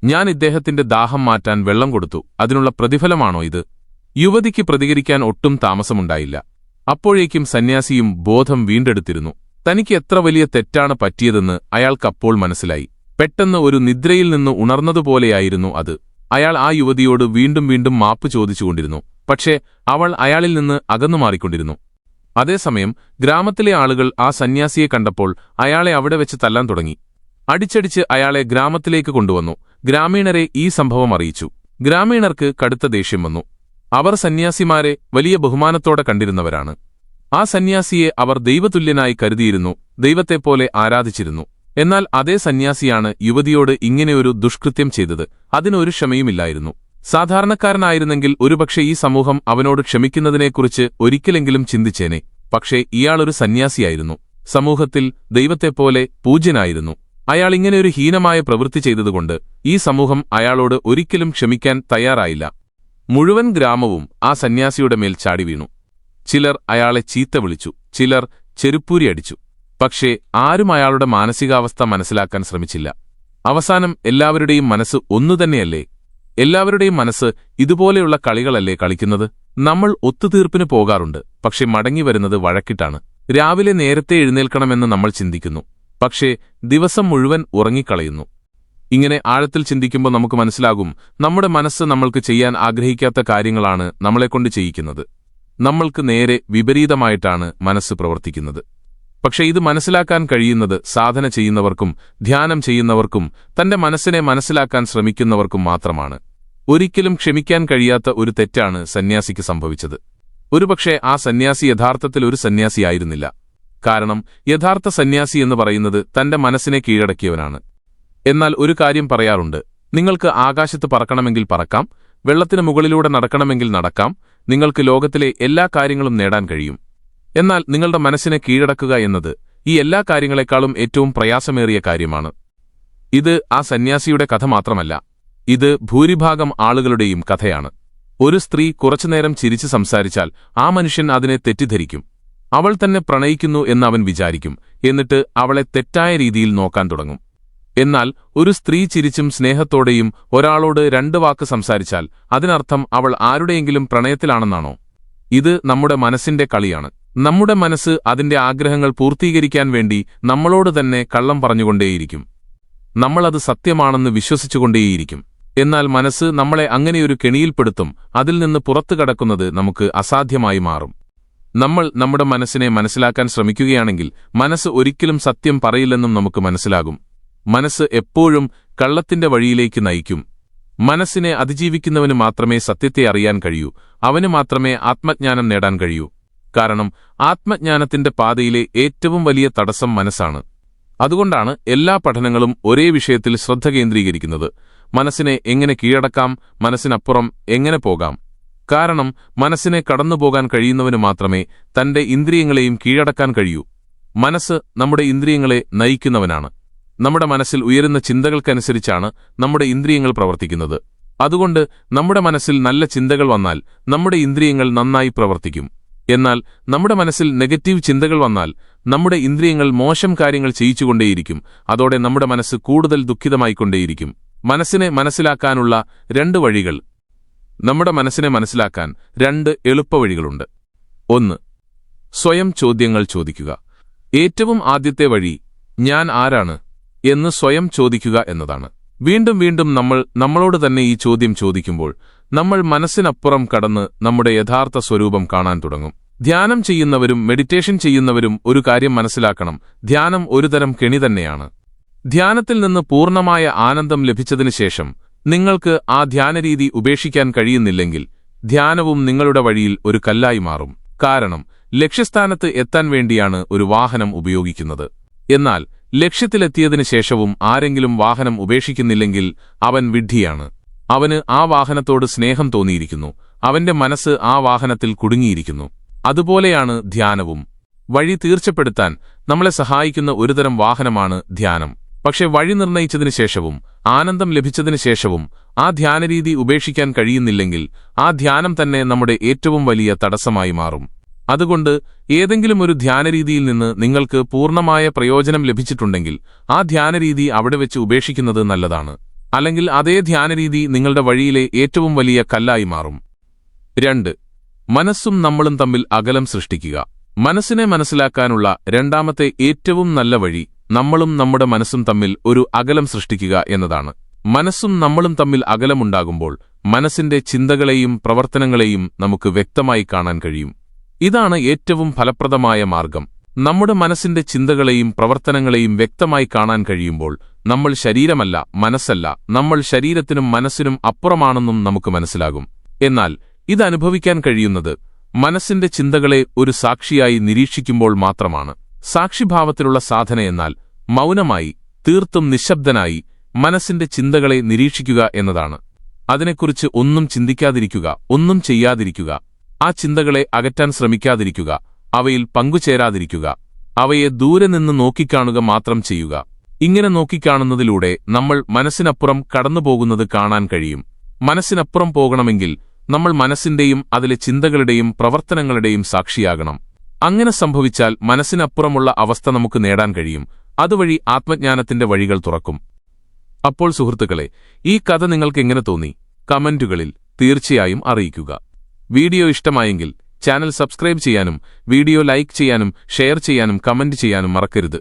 ഞാൻ ഇദ്ദേഹത്തിന്റെ ദാഹം മാറ്റാൻ വെള്ളം കൊടുത്തു. അതിനുള്ള പ്രതിഫലമാണോ ഇത്?" യുവതിക്ക് പ്രതികരിക്കാൻ ഒട്ടും താമസമുണ്ടായില്ല. അപ്പോഴേക്കും സന്യാസിയും ബോധം വീണ്ടെടുത്തിരുന്നു. തനിക്ക് എത്ര വലിയ തെറ്റാണ് പറ്റിയതെന്ന് അയാൾക്കപ്പോൾ മനസ്സിലായി. പെട്ടെന്ന് ഒരു നിദ്രയിൽ നിന്ന് ഉണർന്നതുപോലെയായിരുന്നു അത്. അയാൾ ആ യുവതിയോട് വീണ്ടും വീണ്ടും മാപ്പ് ചോദിച്ചുകൊണ്ടിരുന്നു. പക്ഷേ അവൾ അയാളിൽ നിന്ന് അകന്നുമാറിക്കൊണ്ടിരുന്നു. അതേസമയം ഗ്രാമത്തിലെ ആളുകൾ ആ സന്യാസിയെ കണ്ടപ്പോൾ അയാളെ അവിടെ വെച്ച് തല്ലാൻ തുടങ്ങി. അടിച്ചടിച്ച് അയാളെ ഗ്രാമത്തിലേക്ക് കൊണ്ടുവന്നു. ഗ്രാമീണരെ ഈ സംഭവം അറിയിച്ചു. ഗ്രാമീണർക്ക് കടുത്ത ദേഷ്യം വന്നു. അവർ സന്യാസിമാരെ വലിയ ബഹുമാനത്തോടെ കണ്ടിരുന്നവരാണ്. ആ സന്യാസിയെ അവർ ദൈവതുല്യനായി കരുതിയിരുന്നു, ദൈവത്തെപ്പോലെ ആരാധിച്ചിരുന്നു. എന്നാൽ അതേ സന്യാസിയാണ് യുവതിയോട് ഇങ്ങനെയൊരു ദുഷ്കൃത്യം ചെയ്തത്. അതിനൊരു ക്ഷമയുമില്ലായിരുന്നു. സാധാരണക്കാരനായിരുന്നെങ്കിൽ ഒരുപക്ഷെ ഈ സമൂഹം അവനോട് ക്ഷമിക്കുന്നതിനെക്കുറിച്ച് ഒരിക്കലെങ്കിലും ചിന്തിച്ചേനെ. പക്ഷേ ഇയാളൊരു സന്യാസിയായിരുന്നു. സമൂഹത്തിൽ ദൈവത്തെപ്പോലെ പൂജ്യനായിരുന്നു. അയാൾ ഇങ്ങനെയൊരു ഹീനമായ പ്രവൃത്തി ചെയ്തതുകൊണ്ട് ഈ സമൂഹം അയാളോട് ഒരിക്കലും ക്ഷമിക്കാൻ തയ്യാറായില്ല. മുഴുവൻ ഗ്രാമവും ആ സന്യാസിയുടെ മേൽ ചാടി വീണു. ചിലർ അയാളെ ചീത്ത വിളിച്ചു, ചിലർ ചെരുപ്പൂരി അടിച്ചു. പക്ഷേ ആരും അയാളുടെ മാനസികാവസ്ഥ മനസ്സിലാക്കാൻ ശ്രമിച്ചില്ല. അവസാനം എല്ലാവരുടെയും മനസ്സ് ഒന്നുതന്നെയല്ലേ? എല്ലാവരുടെയും മനസ്സ് ഇതുപോലെയുള്ള കളികളല്ലേ കളിക്കുന്നത്? നമ്മൾ ഒത്തുതീർപ്പിന് പോകാറുണ്ട്, പക്ഷെ മടങ്ങിവരുന്നത് വഴക്കിട്ടാണ്. രാവിലെ നേരത്തെ എഴുന്നേൽക്കണമെന്ന് നമ്മൾ ചിന്തിക്കുന്നു, പക്ഷേ ദിവസം മുഴുവൻ ഉറങ്ങിക്കളയുന്നു. ഇങ്ങനെ ആഴത്തിൽ ചിന്തിക്കുമ്പോൾ നമുക്ക് മനസ്സിലാകും, നമ്മുടെ മനസ്സ് നമ്മൾക്ക് ചെയ്യാൻ ആഗ്രഹിക്കാത്ത കാര്യങ്ങളാണ് നമ്മളെക്കൊണ്ട് ചെയ്യിക്കുന്നത്. നമ്മൾക്ക് നേരെ വിപരീതമായിട്ടാണ് മനസ്സ് പ്രവർത്തിക്കുന്നത്. പക്ഷെ ഇത് മനസ്സിലാക്കാൻ കഴിയുന്നത് സാധന ചെയ്യുന്നവർക്കും ധ്യാനം ചെയ്യുന്നവർക്കും തന്റെ മനസ്സിനെ മനസ്സിലാക്കാൻ ശ്രമിക്കുന്നവർക്കും മാത്രമാണ്. ഒരിക്കലും ക്ഷമിക്കാൻ കഴിയാത്ത ഒരു തെറ്റാണ് സന്യാസിക്ക് സംഭവിച്ചത്. ഒരുപക്ഷെ ആ സന്യാസി യഥാർത്ഥത്തിൽ ഒരു സന്യാസിയായിരുന്നില്ല. കാരണം യഥാർത്ഥ സന്യാസി എന്ന് പറയുന്നത് തന്റെ മനസ്സിനെ കീഴടക്കിയവനാണ്. എന്നാൽ ഒരു കാര്യം പറയാറുണ്ട്, നിങ്ങൾക്ക് ആകാശത്ത് പറക്കണമെങ്കിൽ പറക്കാം, വെള്ളത്തിന് മുകളിലൂടെ നടക്കണമെങ്കിൽ നടക്കാം, നിങ്ങൾക്ക് ലോകത്തിലെ എല്ലാ കാര്യങ്ങളും നേടാൻ കഴിയും. എന്നാൽ നിങ്ങളുടെ മനസ്സിനെ കീഴടക്കുക എന്നത് ഈ എല്ലാ കാര്യങ്ങളെക്കാളും ഏറ്റവും പ്രയാസമേറിയ കാര്യമാണ്. ഇത് ആ സന്യാസിയുടെ കഥ മാത്രമല്ല, ഇത് ഭൂരിഭാഗം ആളുകളുടെയും കഥയാണ്. ഒരു സ്ത്രീ കുറച്ചുനേരം ചിരിച്ച് സംസാരിച്ചാൽ ആ മനുഷ്യൻ അതിനെ തെറ്റിദ്ധരിക്കും. അവൾ തന്നെ പ്രണയിക്കുന്നു എന്ന് അവൻ വിചാരിക്കും. എന്നിട്ട് അവളെ തെറ്റായ രീതിയിൽ നോക്കാൻ തുടങ്ങും. എന്നാൽ ഒരു സ്ത്രീ ചിരിച്ചും സ്നേഹത്തോടെയും ഒരാളോട് 2 വാക്ക് സംസാരിച്ചാൽ അതിനർത്ഥം അവൾ ആരുടെയെങ്കിലും പ്രണയത്തിലാണെന്നാണോ? ഇത് നമ്മുടെ മനസ്സിന്റെ കളിയാണ്. നമ്മുടെ മനസ്സ് അതിന്റെ ആഗ്രഹങ്ങൾ പൂർത്തീകരിക്കാൻ വേണ്ടി നമ്മളോട് തന്നെ കള്ളം പറഞ്ഞുകൊണ്ടേയിരിക്കും. നമ്മളത് സത്യമാണെന്ന് വിശ്വസിച്ചുകൊണ്ടേയിരിക്കും. എന്നാൽ മനസ്സ് നമ്മളെ അങ്ങനെയൊരു കെണിയിൽപ്പെടുത്തും. അതിൽ നിന്ന് പുറത്തു കടക്കുന്നത് നമുക്ക് അസാധ്യമായി മാറും. നമ്മൾ നമ്മുടെ മനസ്സിനെ മനസ്സിലാക്കാൻ ശ്രമിക്കുകയാണെങ്കിൽ മനസ്സ് ഒരിക്കലും സത്യം പറയില്ലെന്നും നമുക്ക് മനസ്സിലാകും. മനസ്സ് എപ്പോഴും കള്ളത്തിന്റെ വഴിയിലേക്ക് നയിക്കും. മനസ്സിനെ അതിജീവിക്കുന്നവന് മാത്രമേ സത്യത്തെ അറിയാൻ കഴിയൂ. അവന് മാത്രമേ ആത്മജ്ഞാനം നേടാൻ കഴിയൂ. കാരണം ആത്മജ്ഞാനത്തിന്റെ പാതയിലെ ഏറ്റവും വലിയ തടസ്സം മനസ്സാണ്. അതുകൊണ്ടാണ് എല്ലാ പഠനങ്ങളും ഒരേ വിഷയത്തിൽ ശ്രദ്ധ കേന്ദ്രീകരിക്കുന്നത്. മനസ്സിനെ എങ്ങനെ കീഴടക്കാം, മനസ്സിനപ്പുറം എങ്ങനെ പോകാം. കാരണം മനസ്സിനെ കടന്നുപോകാൻ കഴിയുന്നവന് മാത്രമേ തന്റെ ഇന്ദ്രിയങ്ങളെയും കീഴടക്കാൻ കഴിയൂ. മനസ്സ് നമ്മുടെ ഇന്ദ്രിയങ്ങളെ നയിക്കുന്നവനാണ്. നമ്മുടെ മനസ്സിൽ ഉയരുന്ന ചിന്തകൾക്കനുസരിച്ചാണ് നമ്മുടെ ഇന്ദ്രിയങ്ങൾ പ്രവർത്തിക്കുന്നത്. അതുകൊണ്ട് നമ്മുടെ മനസ്സിൽ നല്ല ചിന്തകൾ വന്നാൽ നമ്മുടെ ഇന്ദ്രിയങ്ങൾ നന്നായി പ്രവർത്തിക്കും. എന്നാൽ നമ്മുടെ മനസ്സിൽ നെഗറ്റീവ് ചിന്തകൾ വന്നാൽ നമ്മുടെ ഇന്ദ്രിയങ്ങൾ മോശം കാര്യങ്ങൾ ചെയ്യിച്ചുകൊണ്ടേയിരിക്കും. അതോടെ നമ്മുടെ മനസ്സ് കൂടുതൽ ദുഃഖിതമായിക്കൊണ്ടേയിരിക്കും. മനസ്സിനെ മനസ്സിലാക്കാനുള്ള 2 വഴികൾ. നമ്മുടെ മനസ്സിനെ മനസ്സിലാക്കാൻ 2 എളുപ്പവഴികളുണ്ട്. 1. സ്വയം ചോദ്യങ്ങൾ ചോദിക്കുക. ഏറ്റവും ആദ്യത്തെ വഴി ഞാൻ ആരാണ് എന്ന് സ്വയം ചോദിക്കുക എന്നതാണ്. വീണ്ടും വീണ്ടും നമ്മൾ നമ്മളോട് തന്നെ ഈ ചോദ്യം ചോദിക്കുമ്പോൾ നമ്മൾ മനസ്സിനപ്പുറം കടന്ന് നമ്മുടെ യഥാർത്ഥ സ്വരൂപം കാണാൻ തുടങ്ങും. ധ്യാനം ചെയ്യുന്നവരും മെഡിറ്റേഷൻ ചെയ്യുന്നവരും ഒരു കാര്യം മനസ്സിലാക്കണം, ധ്യാനം ഒരുതരം കെണി തന്നെയാണ്. ധ്യാനത്തിൽ നിന്ന് പൂർണ്ണമായ ആനന്ദം ലഭിച്ചതിനുശേഷം നിങ്ങൾക്ക് ആ ധ്യാനരീതി ഉപേക്ഷിക്കാൻ കഴിയുന്നില്ലെങ്കിൽ ധ്യാനവും നിങ്ങളുടെ വഴിയിൽ ഒരു കല്ലായി മാറും. കാരണം ലക്ഷ്യസ്ഥാനത്ത് എത്താൻ വേണ്ടിയാണ് ഒരു വാഹനം ഉപയോഗിക്കുന്നത്. എന്നാൽ ലക്ഷ്യത്തിലെത്തിയതിനു ശേഷവും ആരെങ്കിലും വാഹനം ഉപേക്ഷിക്കുന്നില്ലെങ്കിൽ അവൻ വിഡ്ഢിയാണ്. അവന് ആ വാഹനത്തോട് സ്നേഹം തോന്നിയിരിക്കുന്നു, അവന്റെ മനസ്സ് ആ വാഹനത്തിൽ കുടുങ്ങിയിരിക്കുന്നു. അതുപോലെയാണ് ധ്യാനവും. വഴി തീർച്ചപ്പെടുത്താൻ നമ്മളെ സഹായിക്കുന്ന ഒരുതരം വാഹനമാണ് ധ്യാനം. പക്ഷെ വഴി നിർണയിച്ചതിനു ശേഷവും ആനന്ദം ലഭിച്ചതിനു ശേഷവും ആ ധ്യാനരീതി ഉപേക്ഷിക്കാൻ കഴിയുന്നില്ലെങ്കിൽ ആ ധ്യാനം തന്നെ നമ്മുടെ ഏറ്റവും വലിയ തടസ്സമായി മാറും. അതുകൊണ്ട് ഏതെങ്കിലും ഒരു ധ്യാനരീതിയിൽ നിന്ന് നിങ്ങൾക്ക് പൂർണ്ണമായ പ്രയോജനം ലഭിച്ചിട്ടുണ്ടെങ്കിൽ ആ ധ്യാനരീതി അവിടെ വെച്ച് ഉപേക്ഷിക്കുന്നത് നല്ലതാണ്. അല്ലെങ്കിൽ അതേ ധ്യാനരീതി നിങ്ങളുടെ വഴിയിലെ ഏറ്റവും വലിയ കല്ലായി മാറും. 2. മനസ്സും നമ്മളും തമ്മിൽ അകലം സൃഷ്ടിക്കുക. മനസ്സിനെ മനസ്സിലാക്കാനുള്ള രണ്ടാമത്തെ ഏറ്റവും നല്ല വഴി നമ്മളും നമ്മുടെ മനസ്സും തമ്മിൽ ഒരു അകലം സൃഷ്ടിക്കുക എന്നതാണ്. മനസ്സും നമ്മളും തമ്മിൽ അകലമുണ്ടാകുമ്പോൾ മനസ്സിന്റെ ചിന്തകളെയും പ്രവർത്തനങ്ങളെയും നമുക്ക് വ്യക്തമായി കാണാൻ കഴിയും. ഇതാണ് ഏറ്റവും ഫലപ്രദമായ മാർഗം. നമ്മുടെ മനസ്സിന്റെ ചിന്തകളെയും പ്രവർത്തനങ്ങളെയും വ്യക്തമായി കാണാൻ കഴിയുമ്പോൾ നമ്മൾ ശരീരമല്ല, മനസ്സല്ല, നമ്മൾ ശരീരത്തിനും മനസ്സിനും അപ്പുറമാണെന്നും നമുക്ക് മനസ്സിലാകും. എന്നാൽ ഇതനുഭവിക്കാൻ കഴിയുന്നത് മനസ്സിന്റെ ചിന്തകളെ ഒരു സാക്ഷിയായി നിരീക്ഷിക്കുമ്പോൾ മാത്രമാണ്. സാക്ഷിഭാവത്തിലുള്ള സാധനയെന്നാൽ മൗനമായി, തീർത്തും നിശബ്ദനായി മനസ്സിന്റെ ചിന്തകളെ നിരീക്ഷിക്കുക എന്നതാണ്. അതിനെക്കുറിച്ച് ഒന്നും ചിന്തിക്കാതിരിക്കുക, ഒന്നും ചെയ്യാതിരിക്കുക, ആ ചിന്തകളെ അകറ്റാൻ ശ്രമിക്കാതിരിക്കുക, അവയിൽ പങ്കുചേരാതിരിക്കുക, അവയെ ദൂരെ നിന്ന് നോക്കിക്കാണുക മാത്രം ചെയ്യുക. ഇങ്ങനെ നോക്കിക്കാണുന്നതിലൂടെ നമ്മൾ മനസ്സിനപ്പുറം കടന്നുപോകുന്നത് കാണാൻ കഴിയും. മനസ്സിനപ്പുറം പോകണമെങ്കിൽ നമ്മൾ മനസ്സിന്റെയും അതിലെ ചിന്തകളുടെയും പ്രവർത്തനങ്ങളുടെയും സാക്ഷിയാകണം. അങ്ങനെ സംഭവിച്ചാൽ മനസ്സിനപ്പുറമുള്ള അവസ്ഥ നമുക്ക് നേടാൻ കഴിയും. അതുവഴി ആത്മജ്ഞാനത്തിന്റെ വഴികൾ തുറക്കും. അപ്പോൾ സുഹൃത്തുക്കളെ, ഈ കഥ നിങ്ങൾക്ക് എങ്ങനെ തോന്നി? കമന്റുകളിൽ തീർച്ചയായും അറിയിക്കുക. വീഡിയോ ഇഷ്ടമായെങ്കിൽ ചാനൽ സബ്സ്ക്രൈബ് ചെയ്യാനും വീഡിയോ ലൈക്ക് ചെയ്യാനും ഷെയർ ചെയ്യാനും കമന്റ് ചെയ്യാനും മറക്കരുത്.